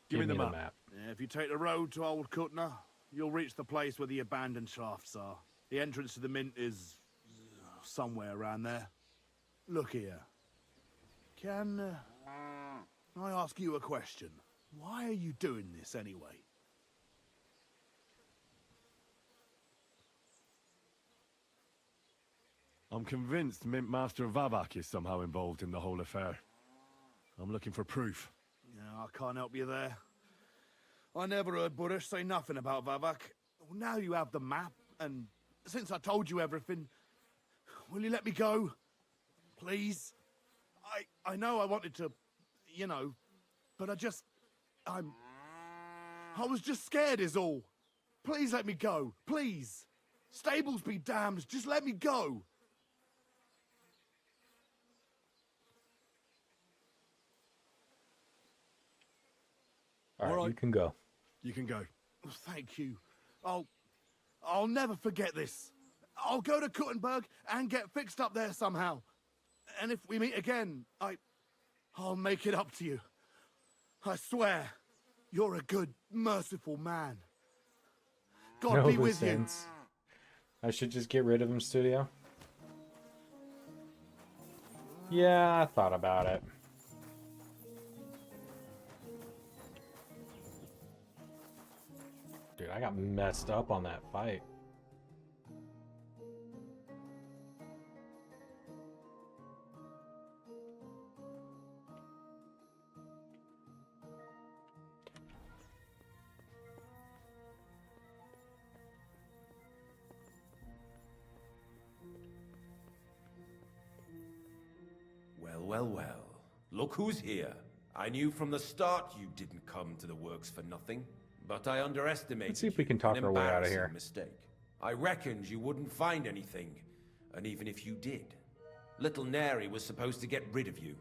Give me the map. Yeah, if you take the road to Old Kutna, you'll reach the place where the abandoned shafts are. The entrance to the mint is somewhere around there. Look here. Can I ask you a question? Why are you doing this anyway? I'm convinced Mint Master Vavak is somehow involved in the whole affair. I'm looking for proof. Yeah, I can't help you there. I never heard Buresh say nothing about Vavak. Well, now you have the map, and since I told you everything, will you let me go? Please? I know I wanted to, you know, but I was just scared is all. Please let me go, please. Stables be damned, just let me go. All right, you can go. You can go. Thank you. I'll never forget this. I'll go to Kuttenberg and get fixed up there somehow. And if we meet again, I'll make it up to you. I swear, you're a good, merciful man. God be with you. I should just get rid of him, studio. Yeah, I thought about it. Dude, I got messed up on that fight. Well. Look who's here. I knew from the start you didn't come to the works for nothing, but I underestimated. Let's see if we can talk our way out of here. Mistake. I reckoned you wouldn't find anything, and even if you did, little Neri was supposed to get rid of you.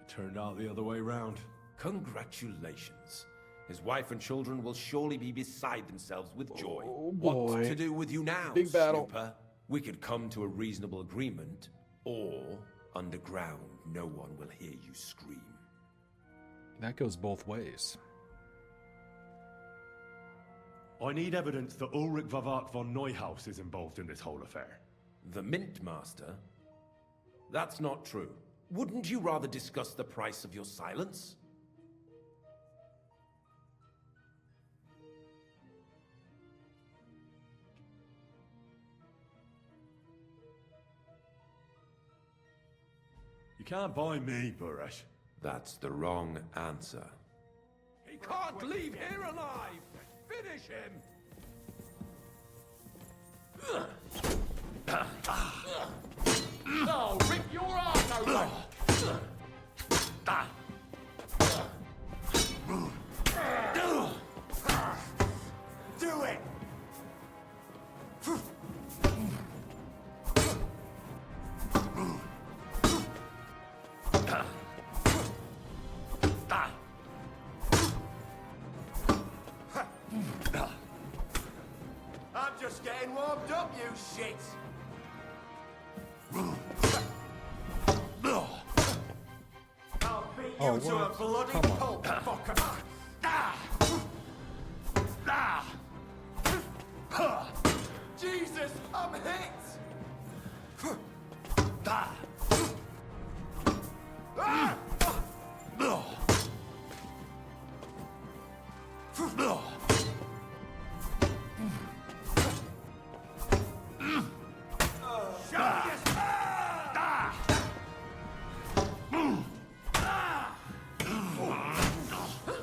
It turned out the other way round. Congratulations. His wife and children will surely be beside themselves with joy. Oh boy. What to do with you now, Big battle. Snooper? We could come to a reasonable agreement, or underground, no one will hear you scream. That goes both ways. I need evidence that Ulrich Vavak von Neuhaus is involved in this whole affair. The Mint Master? That's not true. Wouldn't you rather discuss the price of your silence? You can't buy me, Buresh. That's the wrong answer. He can't leave here alive! Finish him! No, rip your arm open! Do it! I'm just getting warmed up, you shit! I'll beat you to a bloody pulp, fucker! I'm hit! Ah. Ah.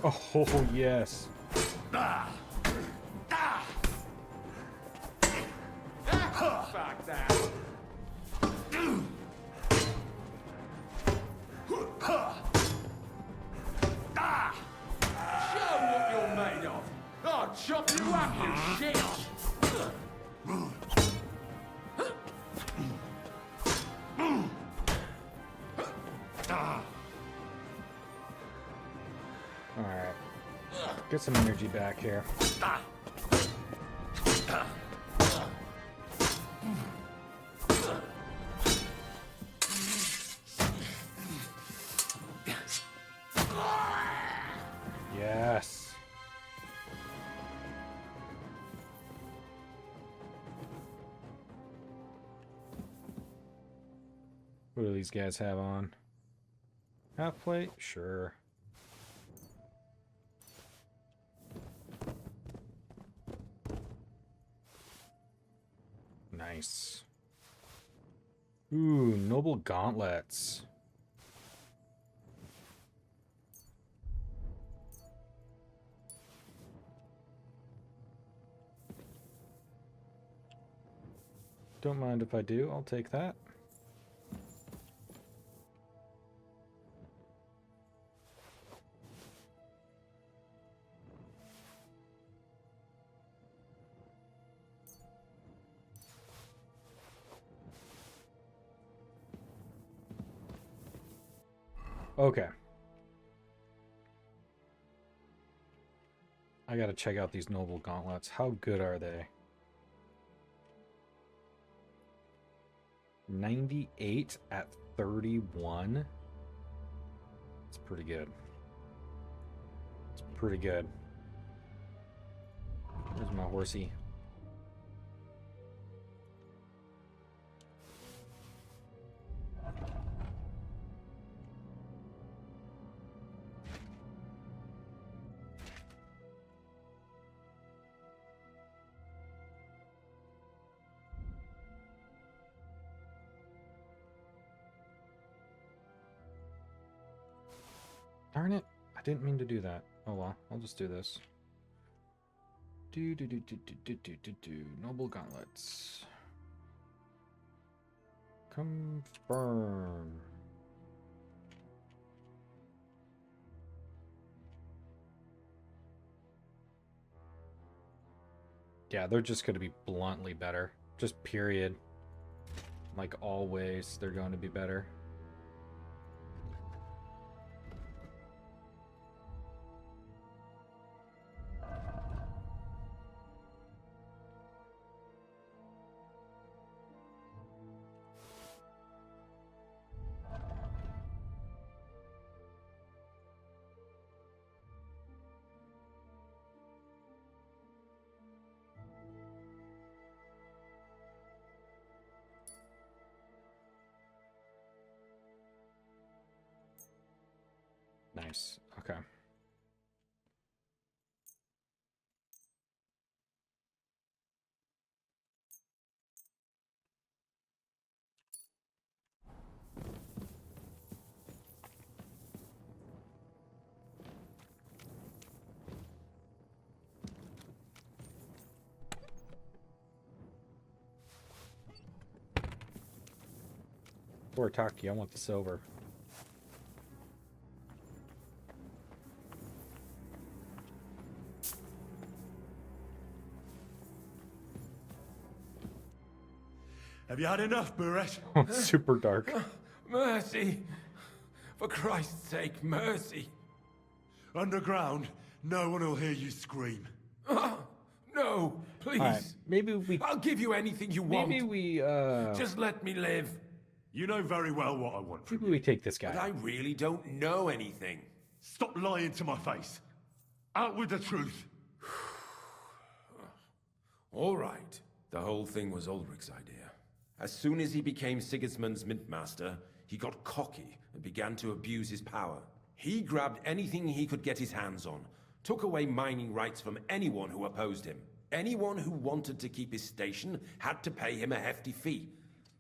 Oh, yes. Fuck that. Show what you're made of. I'll chop you up, you shit. Alright. Get some energy back here. Yes. What do these guys have on? Half plate? Sure. Nice. Ooh, noble gauntlets. Don't mind if I do, I'll take that. Okay. I gotta check out these noble gauntlets. How good are they? 98 at 31. It's pretty good. It's pretty good. Where's my horsey? Darn it. I didn't mean to do that. Oh well, I'll just do this. Do. Noble gauntlets. Confirm. Yeah, they're just going to be bluntly better. Just period. Like always, they're going to be better. Nice. Okay. Poor Taki, I want the silver. Have you had enough, Buret? Oh, it's super dark. Mercy! For Christ's sake, mercy! Underground, no one will hear you scream. No, please. Right, maybe we... I'll give you anything you want. Maybe we, Just let me live. You know very well what I want from Maybe we take this guy. But I really don't know anything. Stop lying to my face. Out with the truth. All right. The whole thing was Ulrich's idea. As soon as he became Sigismund's Mintmaster, he got cocky and began to abuse his power. He grabbed anything he could get his hands on, took away mining rights from anyone who opposed him. Anyone who wanted to keep his station had to pay him a hefty fee.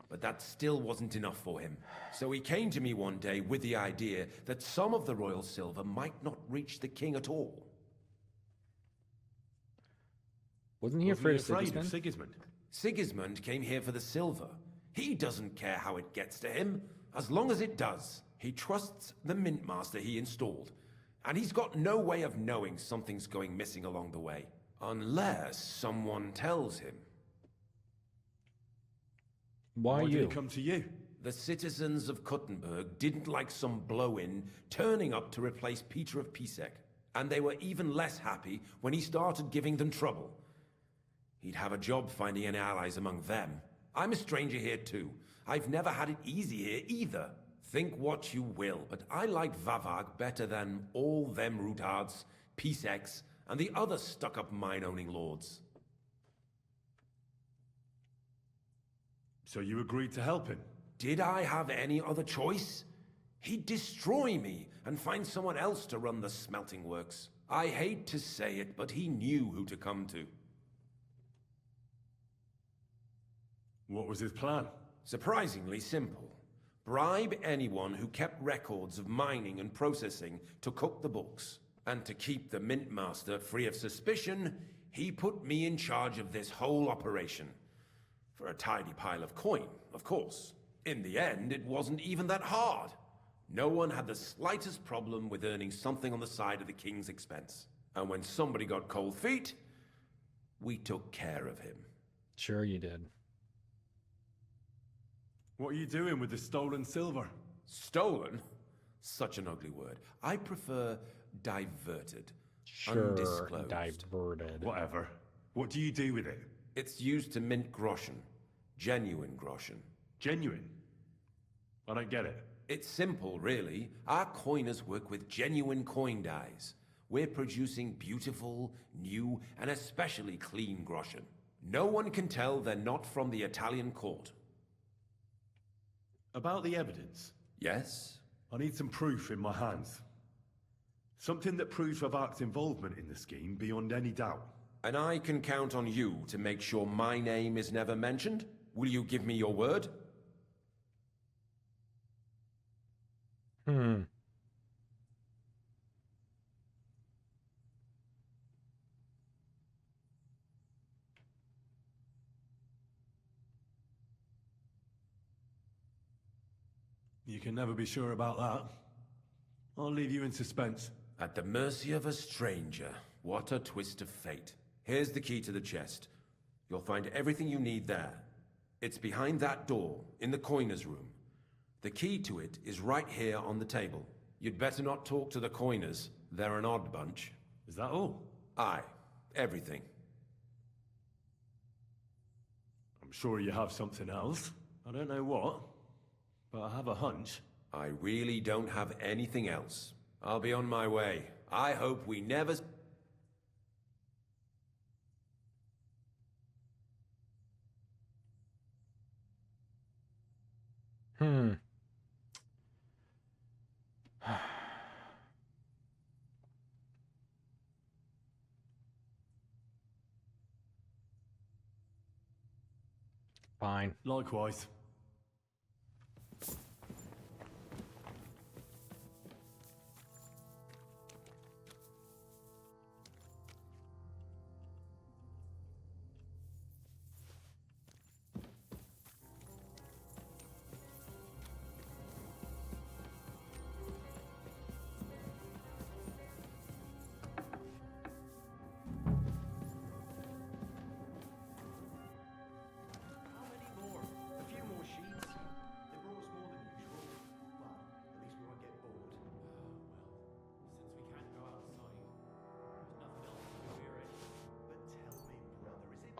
But that still wasn't enough for him. So he came to me one day with the idea that some of the royal silver might not reach the king at all. Wasn't he afraid of Sigismund? Sigismund came here for the silver. He doesn't care how it gets to him, as long as it does. He trusts the Mintmaster he installed, and he's got no way of knowing something's going missing along the way. Unless someone tells him. Why did it come to you? The citizens of Kuttenberg didn't like some blow-in turning up to replace Peter of Pisek, and they were even less happy when he started giving them trouble. He'd have a job finding any allies among them. I'm a stranger here too. I've never had it easy here either. Think what you will, but I like Vavag better than all them Ruthards, Piseks, and the other stuck-up mine-owning lords. So you agreed to help him? Did I have any other choice? He'd destroy me and find someone else to run the smelting works. I hate to say it, but he knew who to come to. What was his plan? Surprisingly simple. Bribe anyone who kept records of mining and processing to cook the books. And to keep the Mintmaster free of suspicion, he put me in charge of this whole operation. For a tidy pile of coin, of course. In the end, it wasn't even that hard. No one had the slightest problem with earning something on the side of the king's expense. And when somebody got cold feet, we took care of him. Sure you did. What are you doing with the stolen silver? Stolen? Such an ugly word. I prefer diverted. Sure, undisclosed. diverted. Whatever. What do you do with it? It's used to mint groschen. Genuine groschen. Genuine? I don't get it. It's simple, really. Our coiners work with genuine coin dyes. We're producing beautiful, new, and especially clean groschen. No one can tell they're not from the Italian court. About the evidence? Yes? I need some proof in my hands. Something that proves Vavak's involvement in the scheme beyond any doubt. And I can count on you to make sure my name is never mentioned? Will you give me your word? You can never be sure about that. I'll leave you in suspense. At the mercy of a stranger. What a twist of fate. Here's the key to the chest. You'll find everything you need there. It's behind that door, in the coiner's room. The key to it is right here on the table. You'd better not talk to the coiners. They're an odd bunch. Is that all? Aye. Everything. I'm sure you have something else. I don't know what, but I have a hunch. I really don't have anything else. I'll be on my way. I hope we never... Fine. Likewise.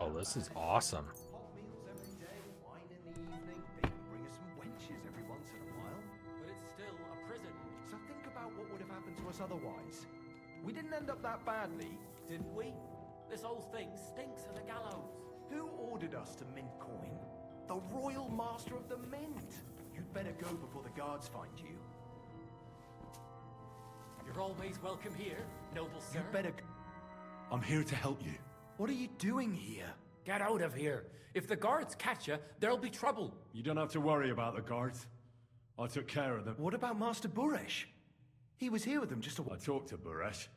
Oh, this is awesome. Hot meals every day, wine in the evening. They can bring us some wenches every once in a while. But it's still a prison. So think about what would have happened to us otherwise. We didn't end up that badly. Didn't we? This whole thing stinks of the gallows. Who ordered us to mint coin? The Royal Master of the Mint. You'd better go before the guards find you. You're always welcome here, noble sir. You better... I'm here to help you. What are you doing here? Get out of here. If the guards catch you, there'll be trouble. You don't have to worry about the guards. I took care of them. What about Master Buresh? He was here with them just a while. I talked to Buresh.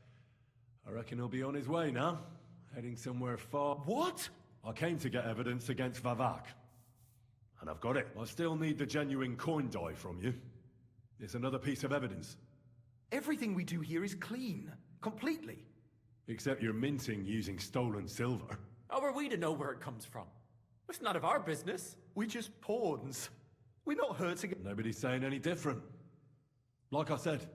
I reckon he'll be on his way now, heading somewhere far. What? I came to get evidence against Vavak. And I've got it. I still need the genuine coin die from you. It's another piece of evidence. Everything we do here is clean. Completely. Except you're minting using stolen silver. How are we to know where it comes from? It's none of our business. We're just pawns. We're not hurting... Nobody's saying any different. Like I said,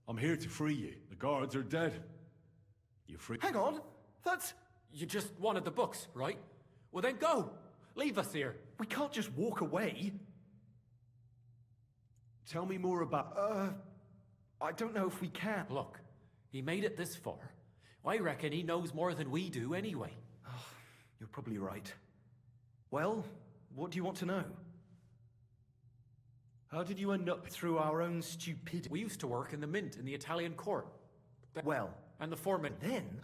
I'm here to free you. The guards are dead. You're free. Hang on! That's... You just wanted the books, right? Well then go! Leave us here. We can't just walk away. Tell me more about... I don't know if we can. Look, he made it this far. I reckon he knows more than we do anyway. Oh, you're probably right. Well, what do you want to know? How did you end up... Through our own stupidity. We used to work in the mint in the Italian court. Well... And the foreman. Then...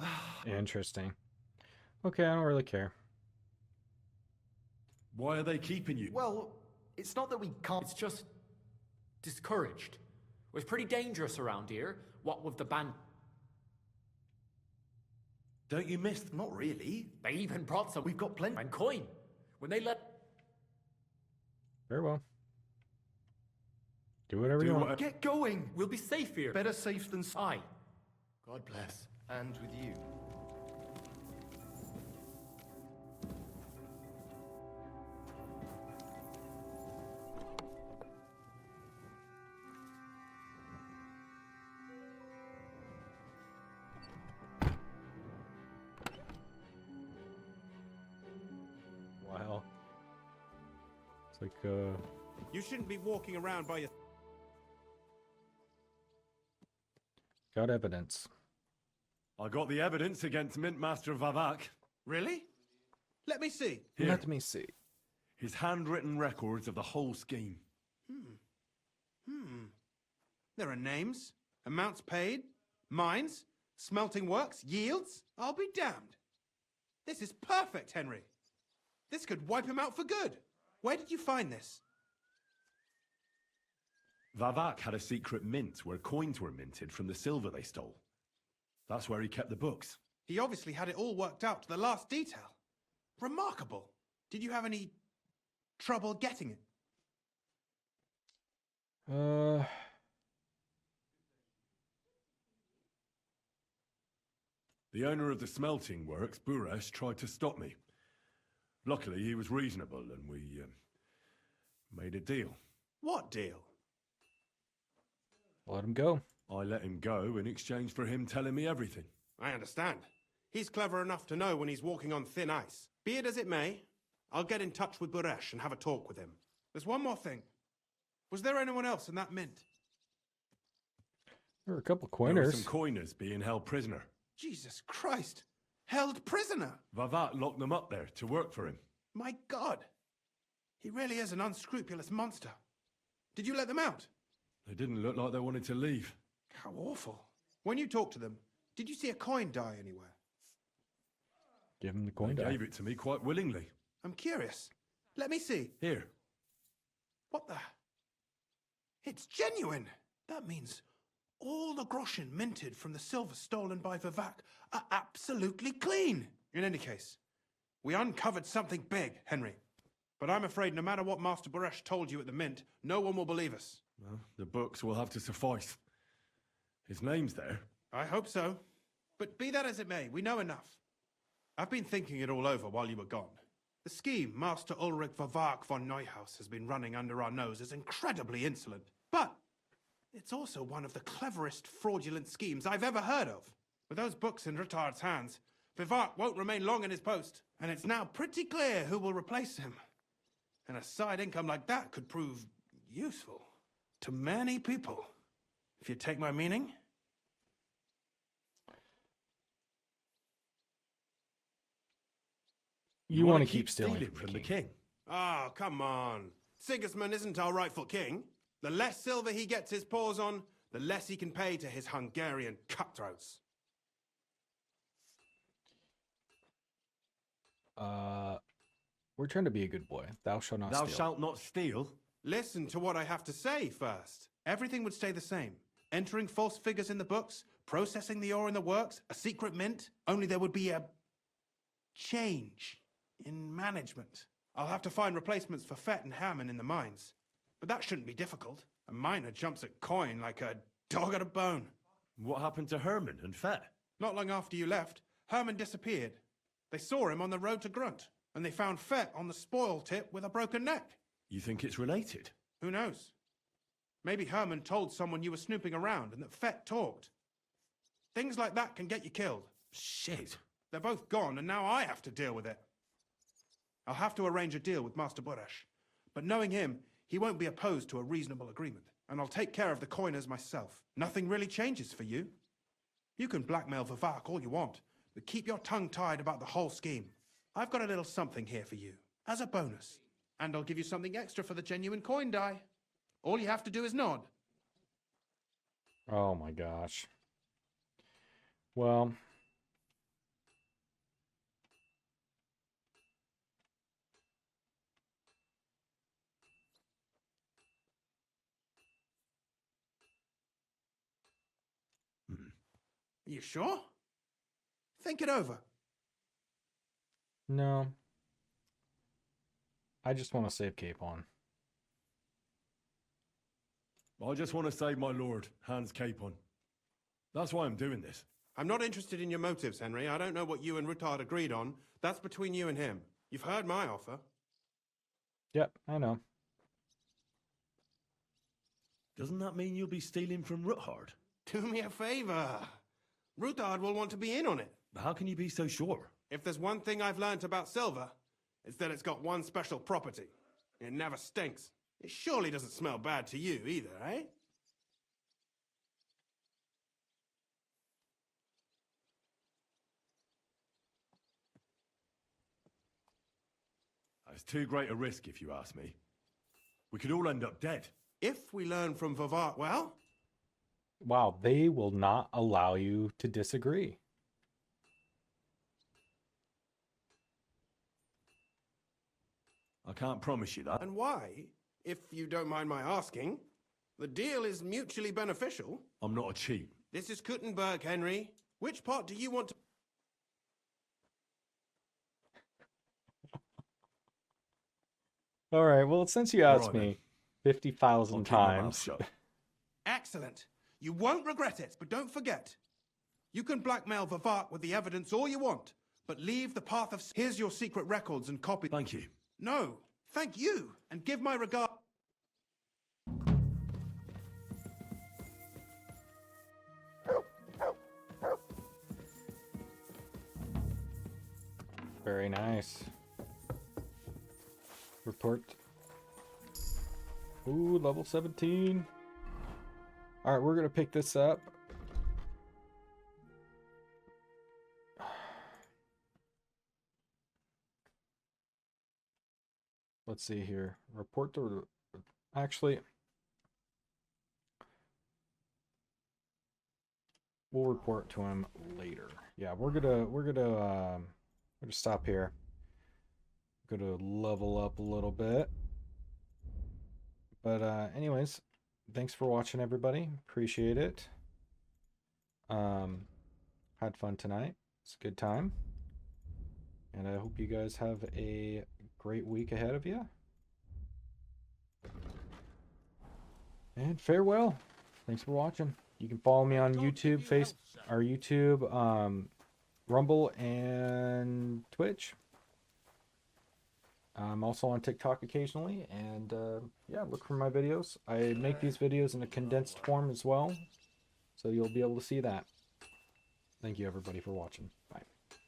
Interesting. Okay, I don't really care. Why are they keeping you? Well, it's not that we can't... It's just... discouraged. It was pretty dangerous around here, what with the band... Don't you miss... Not really. They even brought some... We've got plenty... And coin. When they let... Very well. Do whatever you want. Get going! We'll be safe here. Better safe than... Aye. God bless. And with you. Wow. It's like, You shouldn't be walking around by your... got evidence. I got the evidence against Mint Master Vavak. Really? Let me see. Here. Let me see. His handwritten records of the whole scheme. There are names, amounts paid, mines, smelting works, yields. I'll be damned. This is perfect, Henry. This could wipe him out for good. Where did you find this? Vavak had a secret mint where coins were minted from the silver they stole. That's where he kept the books. He obviously had it all worked out to the last detail. Remarkable. Did you have any trouble getting it? The owner of the smelting works, Buresh, tried to stop me. Luckily, he was reasonable and we made a deal. What deal? Let him go. I let him go in exchange for him telling me everything. I understand. He's clever enough to know when he's walking on thin ice. Be it as it may, I'll get in touch with Buresh and have a talk with him. There's one more thing. Was there anyone else in that mint? There were a couple There were coiners. some coiners being held prisoner. Jesus Christ! Held prisoner! Vavak locked them up there to work for him. My God! He really is an unscrupulous monster. Did you let them out? They didn't look like they wanted to leave. How awful. When you talked to them, did you see a coin die anywhere? Give him the coin They die. gave it to me quite willingly. I'm curious. Let me see. Here. What the? It's genuine! That means all the groschen minted from the silver stolen by Vavak are absolutely clean! In any case, we uncovered something big, Henry. But I'm afraid no matter what Master Buresh told you at the mint, no one will believe us. Well, the books will have to suffice. His name's there. I hope so. But be that as it may, we know enough. I've been thinking it all over while you were gone. The scheme Master Ulrich Vavak von Neuhaus has been running under our nose is incredibly insolent. But it's also one of the cleverest fraudulent schemes I've ever heard of. With those books in Ruthard's hands, Vavak won't remain long in his post, and it's now pretty clear who will replace him. And a side income like that could prove useful to many people, if you take my meaning. You want to keep stealing from the king. Oh, come on. Sigismund isn't our rightful king. The less silver he gets his paws on, the less he can pay to his Hungarian cutthroats. We're trying to be a good boy. Thou shalt not steal. Thou shalt not steal? Listen to what I have to say first. Everything would stay the same. Entering false figures in the books, processing the ore in the works, a secret mint, only there would be a change in management. I'll have to find replacements for Fett and Hammond in the mines. But that shouldn't be difficult. A miner jumps at coin like a dog at a bone. What happened to Herman and Fett? Not long after you left, Herman disappeared. They saw him on the road to Grunt, and they found Fett on the spoil tip with a broken neck. You think it's related? Who knows? Maybe Herman told someone you were snooping around and that Fett talked. Things like that can get you killed. Shit. They're both gone, and now I have to deal with it. I'll have to arrange a deal with Master Boresh. But knowing him, he won't be opposed to a reasonable agreement. And I'll take care of the coiners myself. Nothing really changes for you. You can blackmail Vivak all you want, but keep your tongue tied about the whole scheme. I've got a little something here for you, as a bonus. And I'll give you something extra for the genuine coin die. All you have to do is nod. Oh my gosh. Well... Are you sure? Think it over. No. I just want to save Capon. I just want to save my lord, Hans Capon. That's why I'm doing this. I'm not interested in your motives, Henry. I don't know what you and Ruthard agreed on. That's between you and him. You've heard my offer. Yep, I know. Doesn't that mean you'll be stealing from Ruthard? Do me a favor. Ruthard will want to be in on it. How can you be so sure? If there's one thing I've learnt about silver, it's that it's got one special property. It never stinks. It surely doesn't smell bad to you either, eh? It's too great a risk, if you ask me. We could all end up dead. If we learn from Vivart well... Wow, they will not allow you to disagree. I can't promise you that. And why, if you don't mind my asking? The deal is mutually beneficial. I'm not a cheat. This is Kuttenberg, Henry. Which part do you want to... All right, well, since you asked me 50,000 times... Excellent. You won't regret it, but don't forget. You can blackmail Vivart with the evidence all you want, but leave the path of... Here's your secret records and copy... Thank you. No, thank you, and give my regard... Very nice. Report. Ooh, level 17. All right, we're going to pick this up. Let's see here. Report to... Actually... We'll report to him later. Yeah, we're gonna stop here. Gonna level up a little bit. But anyways, thanks for watching, everybody. Appreciate it. Had fun tonight. It's a good time. And I hope you guys have a great week ahead of you. And farewell. Thanks for watching. You can follow me on YouTube, Rumble, and Twitch. I'm also on TikTok occasionally, and yeah, look for my videos. I make these videos in a condensed form as well, so you'll be able to see that. Thank you, everybody, for watching. Bye.